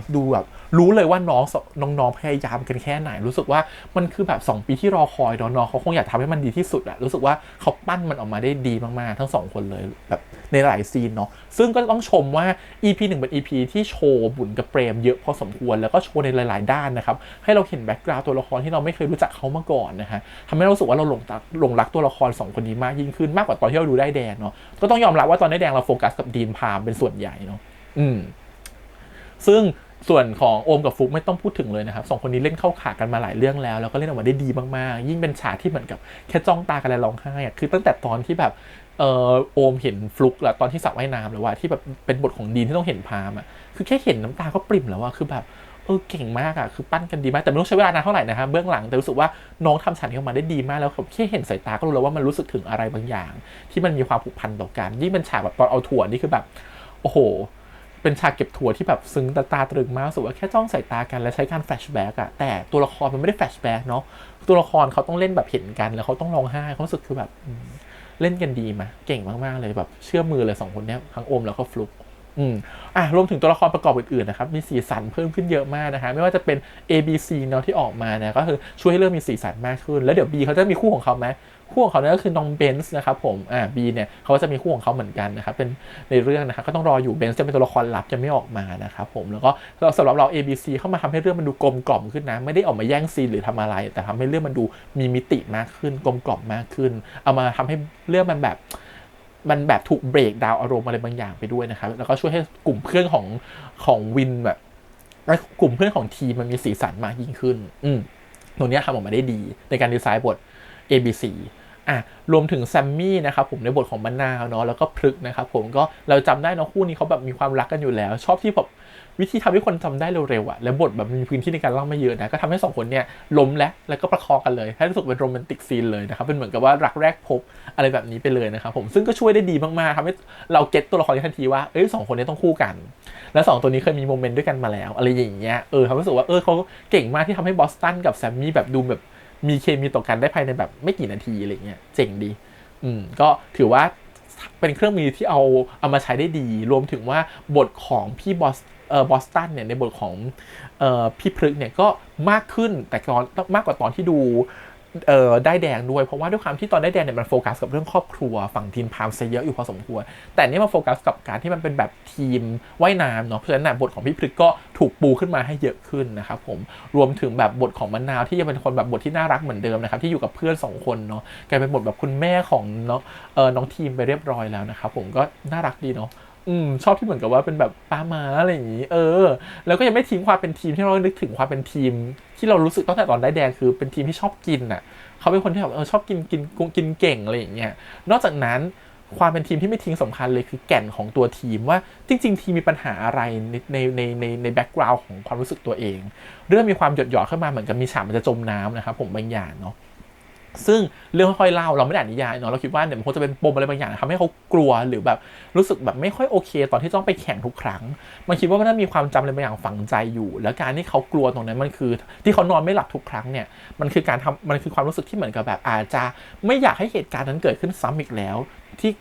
A: ดูแบบรู้เลยว่าน้องพยายามกันแค่ไหนรู้สึกว่ามันคือแบบ2 ปีที่รอคอยน้องเขาคงอยากทำให้มันดีที่สุดอะรู้สึกว่าเขาปั้นมันออกมาได้ดีมากๆทั้ง2 คนเลยแบบในหลายซีนเนาะซึ่งก็ต้องชมว่า EP 1เป็น EP ที่โชว์บุญกับเปรมเยอะพอสมควรแล้วก็โชว์ในหลายๆด้านนะครับให้เราเห็นแบ็กกราวด์ตัวละครที่เราไม่เคยรู้จักเขามาก่อนนะฮะทำให้เรารู้สึกว่าเราหลงรักตัวละคร2 คนนี้มากยิ่งขึ้นมากกว่าตอนที่เราดูได้แดงเนาะก็ต้องยอมรับว่าตอนได้แดงเราโฟกัสกับดีนพามเป็นส่วนใหญ่เนาะซึ่งส่วนของโอมกับฟุกไม่ต้องพูดถึงเลยนะครับ2 คนนี้เล่นเข้าขากันมาหลายเรื่องแล้วก็เล่นออกมาได้ดีมากๆยิ่งเป็นฉากที่เหมือนกับแค่จ้องตากันแล้วร้องไห้คือตั้งแต่ตอนที่แบบโอมเห็นฟลุกแล้วตอนที่สระว่ายน้ำหรือว่าที่แบบเป็นบทของดีนที่ต้องเห็นพามคือแค่เห็นน้ำตาก็ปริ่มแล้วคือแบบเก่งมากคือปั้นกันดีมากแต่ไม่ต้องใช้เวลานานเท่าไหร่นะครับเบื้องหลังแต่รู้สึกว่าน้องทำฉากนี้ออกมาได้ดีมากแล้วแค่เห็นสายตาก็รู้แล้วว่ามันรู้สึกถึงอะไรบางอย่างที่มันมีความผูกพันต่อกันยิ่งเป็นฉากแบบตอนเอาถั่วนี่คือแบบโอ้โหเป็นฉากเก็บถั่วที่แบบซึ้งตาตรึงมากรู้สึกว่าแค่จ้องสายตากันและใช้การแฟลชแบ็กแต่ตัวละครมันไม่ได้แฟลชแบ็กเนาะตัวละครเขาต้องเล่นแบบเห็นกันแล้วเขาต้องร้องไห้เขารู้สึกคือแบบเล่นกันดีมาเก่งมากๆเลยแบบเชื่อมือเลย2 คนนี้ทั้งโอมแล้วก็ฟลุกรวมถึงตัวละครประกอบอื่นๆนะครับมีสีสันเพิ่มขึ้นเยอะมากนะฮะไม่ว่าจะเป็น ABC เนาะที่ออกมาเนี่ยก็คือช่วยให้เรื่องมีสีสันมากขึ้นแล้วเดี๋ยว B เขาจะมีคู่ของเขาไหมคู่ของเขาเนี่ยก็คือน้องเบนซ์นะครับผมB เนี่ยเขาจะมีคู่ของเขาเหมือนกันนะครับเป็นในเรื่องนะครับก็ต้องรออยู่เบนซ์จะเป็นตัวละครลับจะไม่ออกมานะครับผมแล้วก็สำหรับเรา ABC เข้ามาทำให้เรื่องมันดูกลมกล่อมขึ้นนะไม่ได้ออกมาแย่งซีนหรือทำอะไรแต่ทำให้เรื่องมันดูมีมิติมากขึ้นกลมกล่อมมากขึ้นเอามาทำให้เรื่องมันแบบถูกเบรกดาวอารมณ์อะไรบางอย่างไปด้วยนะครับแล้วก็ช่วยให้กลุ่มเพื่อนของวินแบบกลุ่มเพื่อนของทีมมันมีสีสันมากยิ่งขึ้นตรงนี้ทำออกมาได้ดีในการดีไซน์บท ABC รวมถึงแซมมี่นะครับผมในบทของมะนาวเนาะแล้วก็พฤกษ์นะครับผมก็เราจำได้เนาะคู่นี้เขาแบบมีความรักกันอยู่แล้วชอบที่แบบวิธีทำให้คนจำได้เร็วๆแล้วบทแบบมีพื้นที่ในการเล่าไม่เยอะนะก็ทำให้2 คนเนี่ยล้มแล้วก็ประคองกันเลยให้รู้สึกเป็นโรแมนติกซีนเลยนะครับเป็นเหมือนกับว่ารักแรกพบอะไรแบบนี้ไปเลยนะครับผมซึ่งก็ช่วยได้ดีมากๆทำให้เราเก็ตตัวละครทันทีว่า2 คนนี้ต้องคู่กันและ2 ตัวนี้เคยมีโมเมนต์ด้วยกันมาแล้วอะไรอย่างเงี้ยทำให้รู้สึกว่าเขาเก่งมากที่ทำให้บอสตันกับแซมมี่แบบดูแบบมีเคมีต่อกันได้ภายในแบบไม่กี่นาทีอะไรเงี้ยเจ๋งดีก็ถือว่าเป็นเครื่องมือที่เอามาใช้ได้ดีรวมถึงว่าบทของพี่บอสตันเนี่ยในบทของพี่พฤกษ์เนี่ยก็มากขึ้นแต่ก่อนมากกว่าตอนที่ดูได้แดงด้วยเพราะว่าด้วยความที่ตอนได้แดงเนี่ยมันโฟกัสกับเรื่องครอบครัวฝั่งทีมพามซะเยอะอยู่พอสมควรแต่นี่มาโฟกัสกับการที่มันเป็นแบบทีมว่ายน้ำเนาะเพราะฉะนั้นบทของพี่พฤกษ์ก็ถูกปูขึ้นมาให้เยอะขึ้นนะครับผมรวมถึงแบบบทของมะนาวที่ยังเป็นคนแบบบทที่น่ารักเหมือนเดิมนะครับที่อยู่กับเพื่อน2 คนเนาะกลายเป็นบทแบบคุณแม่ของน้องทีมไปเรียบร้อยแล้วนะครับผมก็น่ารักดีเนาะชอบที่เหมือนกับว่าเป็นแบบป้าม้าอะไรอย่างนี้แล้วก็ยังไม่ทิ้งความเป็นทีมที่เรานึกถึงความเป็นทีมที่เรารู้สึกตั้งแต่ตอนได้แดงคือเป็นทีมที่ชอบกินเขาเป็นคนที่แบบชอบกินเก่งอะไรอย่างเงี้ยนอกจากนั้นความเป็นทีมที่ไม่ทิ้งสำคัญเลยคือแก่นของตัวทีมว่าจริงๆทีมมีปัญหาอะไรในแบ็กกราวด์ของความรู้สึกตัวเองเรื่องมีความหยดขึ้นมาเหมือนกับมีฉากมันจะจมน้ำนะครับผมบางอย่างเนาะซึ่งเรื่องค่อยๆเล่าเราไม่ได้อ่านนิยายเนาะเราคิดว่าเนี่ยมันคงจะเป็นปมอะไรบางอย่างทำให้เขากลัวหรือแบบรู้สึกแบบไม่ค่อยโอเคตอนที่ต้องไปแข่งทุกครั้งมันคิดว่ามันน่ามีความจำอะไรบางอย่างฝังใจอยู่แล้วการที่เขากลัวตรงนั้นมันคือที่เขานอนไม่หลับทุกครั้งเนี่ยมันคือความรู้สึกที่เหมือนกับแบบอาจจะไม่อยากให้เหตุการณ์นั้นเกิดขึ้นซ้ำอีกแล้วที่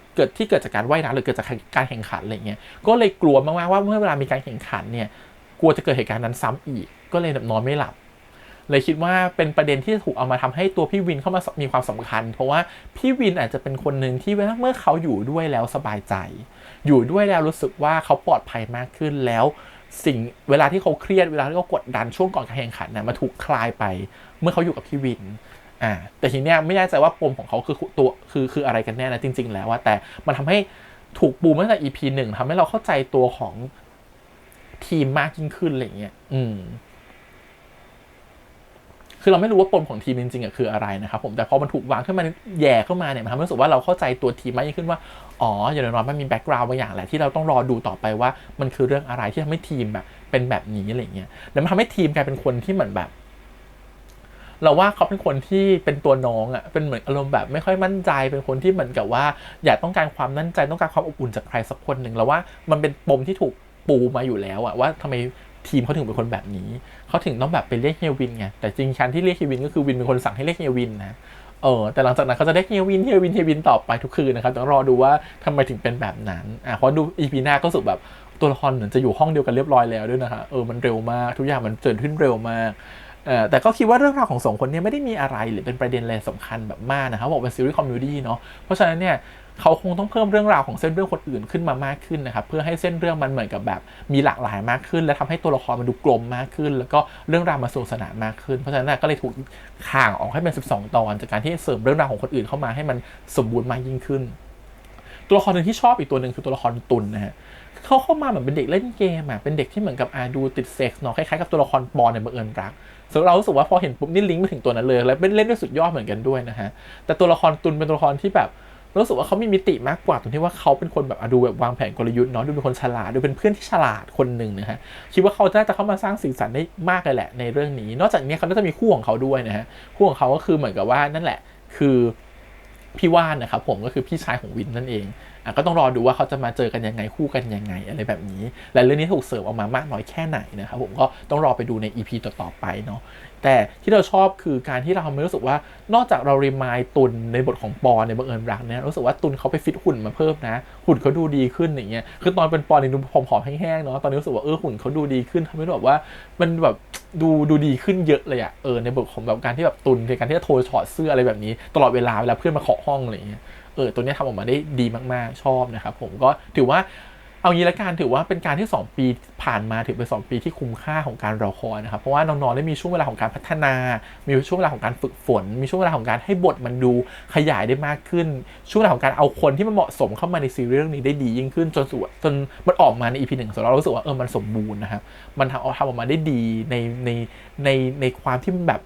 A: เกิดจากการว่ายน้ำหรือเกิดจากการแข่งขันอะไรเงี้ยก็เลยกลัวมากๆว่าเมื่อเวลามีการแข่งขันเนี่ยกลัวจะเกิดเหตุการณ์นั้นซ้ำอีกก็เลยนอนไม่หลับเลยคิดว่าเป็นประเด็นที่ถูกเอามาทำให้ตัวพี่วินเข้ามามีความสำคัญเพราะว่าพี่วินอาจจะเป็นคนหนึ่งที่เมื่อเขาอยู่ด้วยแล้วสบายใจอยู่ด้วยแล้วรู้สึกว่าเขาปลอดภัยมากขึ้นแล้วเวลาที่เขาเครียดเวลาที่เขากดดันช่วงก่อนการแข่งขันนะมาถูกคลายไปเมื่อเขาอยู่กับพี่วินแต่ทีเนี้ยไม่แน่ใจว่าปมของเขาคืออะไรกันแน่นะจริงๆแล้วว่าแต่มันทำให้ถูกปูมาตั้งแต่ EP 1ทำให้เราเข้าใจตัวของทีมมากยิ่งขึ้นอะไรเงี้ยคือเราไม่รู้ว่าปมของทีมจริงๆคืออะไรนะครับผมแต่พอมันถูกวางขึ้นมาแย่เข้ามาเนี่ยมันทำให้รู้สึกว่าเราเข้าใจตัวทีมมากยิ่งขึ้นว่าอย่างน้อยมันมีแบ็กกราวด์บางอย่างแหละที่เราต้องรอดูต่อไปว่ามันคือเรื่องอะไรที่ทำให้ทีมแบบเป็นแบบนี้อะไรเงี้ยแล้วมันทำให้ทีมกลายเป็นคนที่เหมือนแบบเราว่าเขาเป็นคนที่เป็นตัวน้องเป็นเหมือนอารมณ์แบบไม่ค่อยมั่นใจเป็นคนที่เหมือนกับว่าอยากต้องการความมั่นใจต้องการความอบอุ่นจากใครสักคนหนึ่งแล้วว่ามันเป็นปมที่ถูกปูมาอยู่แล้วว่าทำไมทีมเขาถึงเป็นคนแบบนี้เขาถึงต้องแบบไปเรียกเฮียวินไงแต่จริงการที่เรียกเฮียวินก็คือวินเป็นคนสั่งให้เรียกเฮียวินนะแต่หลังจากนั้นเขาจะได้เฮียวินต่อไปทุกคืนนะครับต้องรอดูว่าทำไมถึงเป็นแบบนั้นพอดู EP หน้าก็รู้สึกแบบ ตัวละครเหมือนจะอยู่ห้องเดียวกันเรียบร้อยแล้วด้วยนะฮะมันเร็วมากทุกอย่างมันเกิดขึ้นเร็วมากแต่ก็คิดว่าเรื่องราวของ2คนนี้ไม่ได้มีอะไรหรือเป็นประเด็นอะไรสำคัญแบบมากนะครับบอกเป็นซีรีส์คอมเมดี้เนาะเพราะฉะนั้นเนี่ยเขาคงต้องเพิ่มเรื่องราวของเส้นเรื่องคนอื่นขึ้นมามากขึ้นนะครับเพื่อให้เส้นเรื่องมันเหมือนกับแบบมีหลากหลายมากขึ้นและทำให้ตัวละครมันดูกลมมากขึ้นแล้วก็เรื่องราวมันสนุกสนานมากขึ้นเพราะฉะนั้นก็เลยถูกข่างออกให้เป็น12ตอนจากการที่เสริมเรื่องราวของคนอื่นเข้ามาให้มันสมบูรณ์มากยิ่งขึ้นตัวละครนึงที่ชอบอีกตัวหนึ่งคือตัวละครตุลนะฮะเขาเข้ามาเหมือนเป็นเด็กเล่นเกมเป็นเด็กที่เหมือนกับดูติดเซ็กซ์เนาะคล้ายๆกับตัวละครปอนในบังเอิญรักส่วนเรารู้สึกว่าพอเห็นปุ๊บนี่ลิงก์ไปถึงตัวนั้นเลยและเล่นได้สุดยอดเหมือนกันด้วยนะฮะแต่ตัวละครตุลเป็นตัวละครที่แบบรู้สึกว่าเขามีมิติมากกว่าตรงที่ว่าเขาเป็นคนแบบดูแบบวางแผนกลยุทธ์เนาะดูเป็นคนฉลาดดูเป็นเพื่อนที่ฉลาดคนหนึ่งนะฮะคิดว่าเขาน่าจะเข้ามาสร้างสีสันได้มากเลยแหละในเรื่องนี้นอกจากนี้เขาน่าจะมีคู่ของเขาด้วยนะฮะคู่ของเขาก็คือเหมือนกับว่านั่นแหละคือพี่ว่านนะครับผมก็คือพี่ชายของวินนั่นเองก็ต้องรอดูว่าเขาจะมาเจอกันยังไงคู่กันยังไงอะไรแบบนี้และเรื่องนี้ถูกเสิร์ฟออกมามากน้อยแค่ไหนนะครับผมก็ต้องรอไปดูใน EP ต่อๆไปเนาะแต่ที่เราชอบคือการที่เราไม่รู้สึกว่านอกจากเรารีมายตุลในบทของปอนในบังเอิญรักเนี่ยรู้สึกว่าตุลเขาไปฟิตหุ่นมาเพิ่มนะหุ่นเขาดูดีขึ้นอย่างเงี้ยคือตอนเป็นปอนนี่ดูผอมๆแห้งๆเนาะตอนนี้รู้สึกว่าหุ่นเขาดูดีขึ้นทำให้แบบว่ามันแบบดูดีขึ้นเยอะเลยในบทของแบบการที่แบบตุลในการที่จะโทรถอดเสื้ออะไรแบบนี้ตลอดเวลาเพื่อนมาเคาะห้องอะไรอย่างเงี้ยตัวนี้ทำออกมาได้ดีมากๆชอบนะครับผมก็ถือว่าเอางี้ละกันถือว่าเป็นการที่2ปีผ่านมาถือเป็น2ปีที่คุ้มค่าของการรอคอยนะครับเพราะว่าน้องๆได้มีช่วงเวลาของการพัฒนามีช่วงเวลาของการฝึกฝนมีช่วงเวลาของการให้บทมันดูขยายได้มากขึ้นช่วงเวลาของการเอาคนที่มันเหมาะสมเข้ามาในซีรีส์เรื่องนี้ได้ดียิ่งขึ้นจนมันออกมาใน EP 1ส่วนเรารู้สึกว่ามันสมบูรณ์นะครับมันทำออกมาได้ดีในความที่มันแบบ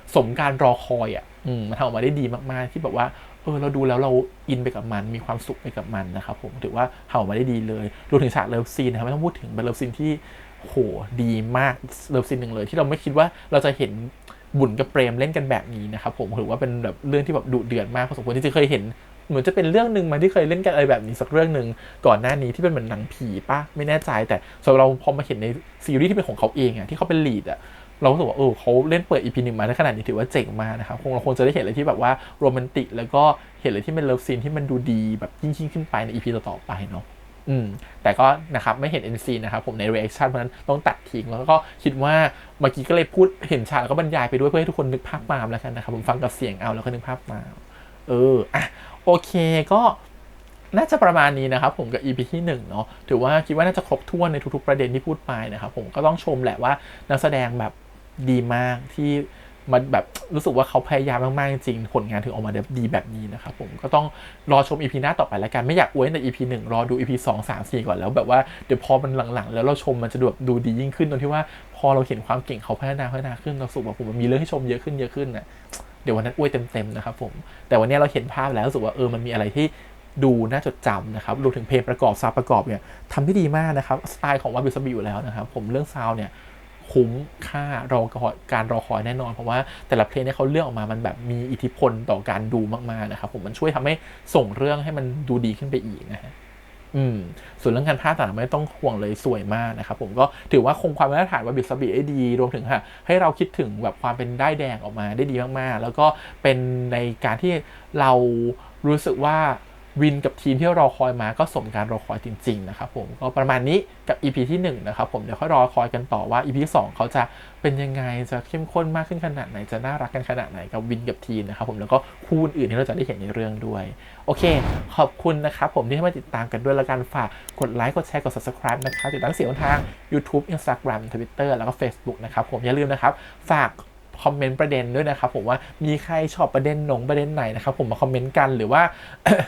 A: สมการรอคอยมันทำออกมาได้ดีมากๆที่แบบว่าเราดูแล้วเราอินไปกับมันมีความสุขไปกับมันนะครับผมถือว่าทำออกมาได้ดีเลยรวมถึงฉากเลิฟซีนนะครับไม่ต้องพูดถึงเป็นเลิฟซีนที่โหดีมากเลิฟซีนหนึ่งเลยที่เราไม่คิดว่าเราจะเห็นบุญกับเปรมเล่นกันแบบนี้นะครับผมถือว่าเป็นแบบเรื่องที่แบบดุเดือดมากพอสมควรที่จะเคยเห็นเหมือนจะเป็นเรื่องนึงมาที่เคยเล่นกันอะไรแบบนี้สักเรื่องนึงก่อนหน้านี้ที่เป็นเหมือนหนังผีป่ะไม่แน่ใจแต่สำหรับเราพอมาเห็นในซีรีส์ที่เป็นของเขาเองที่เขาเป็นลีดเรารู้สึกว่าเขาเล่นเปิด EP 1มาในขนาดนี้ถือว่าเจ๋งมากนะครับเราคงจะได้เห็นอะไรที่แบบว่าโรแมนติกแล้วก็เห็นอะไรที่เป็นเลิฟซีนที่มันดูดีแบบยิ่งขึ้นไปใน EP ต่อๆไปเนาะแต่ก็นะครับไม่เห็น NC นะครับผมใน reaction เพราะนั้นต้องตัดทิ้งแล้วก็คิดว่าเมื่อกี้ก็เลยพูดเห็นฉากแล้วก็บรรยายไปด้วยเพื่อให้ทุกคนนึกภาพตามแล้วกันนะครับผมฟังกับเสียงเอาแล้วก็นึกภาพตามโอเคก็น่าจะประมาณนี้นะครับผมกับ EP ที่1เนาะถือว่าคิดว่าน่าจะครบถ้วนในทุกๆประเด็นที่พูดไปนะครับผมก็ต้องชมแหละว่านักแสดงแบบดีมากที่มันแบบรู้สึกว่าเขาพยายามมากๆจริงผลงานถึงออกมาดีแบบนี้นะครับผมก็ต้องรอชม EP หน้าต่อไปแล้วกันไม่อยากอวยใน EP 1รอดู EP 2 3 4ก่อนแล้วแบบว่าเดี๋ยวพอมันหลังๆแล้วเราชมมันจะดูดียิ่งขึ้นตรงที่ว่าพอเราเห็นความเก่งเขาพัฒนาขึ้นเราสุกว่าผมมันมีเรื่องให้ชมเยอะขึ้นนะเดี๋ยววันนั้นอวยเต็มๆนะครับผมแต่วันนี้เราเห็นภาพแล้วรู้สึกว่ามันมีอะไรที่ดูน่าจดจำนะครับรวมถึงเพลงประกอบซาวด์ประกอบเนี่ยทำได้ดีมากนะครับสไตล์ของวาบิสบิอยู่แล้วนะครับผมเรื่องซาวด์เนี่ยคุ้มค่การรอคอยแน่นอนเพราะว่าแต่ละเพลงที่เขาเลือกออกมามันแบบมีอิทธิพลต่อการดูมากๆนะครับผมมันช่วยทำให้ส่งเรื่องให้มันดูดีขึ้นไปอีกนะฮะส่วนเรื่องการพากย์ต่างๆไม่ต้องห่วงเลยสวยมากนะครับผมก็ถือว่าคงความมาตรฐานวาบิสบิได้ดีรวมถึงให้เราคิดถึงแบบความเป็นด้ายแดงออกมาได้ดีมากๆแล้วก็เป็นในการที่เรารู้สึกว่าวินกับทีมที่รอคอยมาก็สมการรอคอยจริงๆนะครับผมก็ประมาณนี้กับ EP ที่1นะครับผมเดี๋ยวค่อยรอคอยกันต่อว่า EP 2เขาจะเป็นยังไงจะเข้มข้นมากขึ้นขนาดไหนจะน่ารักกันขนาดไหนกับวินกับทีมนะครับผมแล้วก็คู่อื่นที่เราจะได้เห็นในเรื่องด้วยโอเคขอบคุณนะครับผมที่ให้มาติดตามกันด้วยแล้วกันฝากกดไลค์กดแชร์กด Subscribe นะครับติดตามเสียงทาง YouTube Instagram Twitter แล้วก็ Facebook นะครับผมอย่าลืมนะครับฝากคอมเมนต์ประเด็นด้วยนะครับผมว่ามีใครชอบประเด็นไหนนะครับผมมาคอมเมนต์กันหรือว่า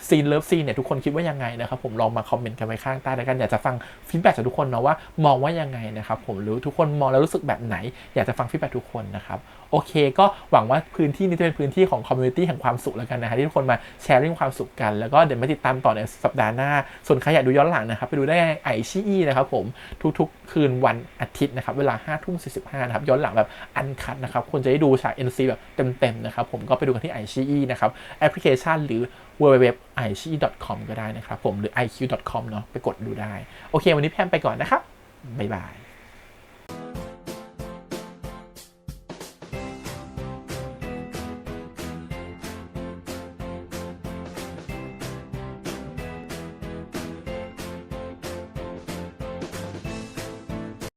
A: ซีนเลิฟซีนเนี่ยทุกคนคิดว่ายังไงนะครับผมลองมาคอมเมนต์กันไว้ข้างใต้แล้วกันอยากจะฟังฟีดแบ็กจากทุกคนเนาะว่ามองว่ายังไงนะครับผมหรือทุกคนมองแล้วรู้สึกแบบไหนอยากจะฟังฟีดแบ็กทุกคนนะครับโอเคก็หวังว่าพื้นที่นี้จะเป็นพื้นที่ของคอมมูนิตี้แห่งความสุขแล้วกันนะฮะที่ทุกคนมาแชร์เรื่องความสุขกันแล้วก็เดี๋ยวมาติดตามต่อในสัปดาห์หน้าส่วนใครอยากดูย้อนหลังนะครับไปดูได้ในไอชีนะครับผมทุกๆคืนวันอาทิตย์นะครับเวลา 5:45 นะครับย้อนหลังแบบอันคัทนะครับคุณจะได้ดูฉาก NC แบบเต็มๆนะครับผมก็ไปดูกันที่ไอชีนะครับแอปพลิเคชันหรือ www.iqi.com ก็ได้นะครับผมหรือ iq.com เนาะไปกดดูได้โอเควันนี้แพมไปก่อนนะครับบ๊ายบาย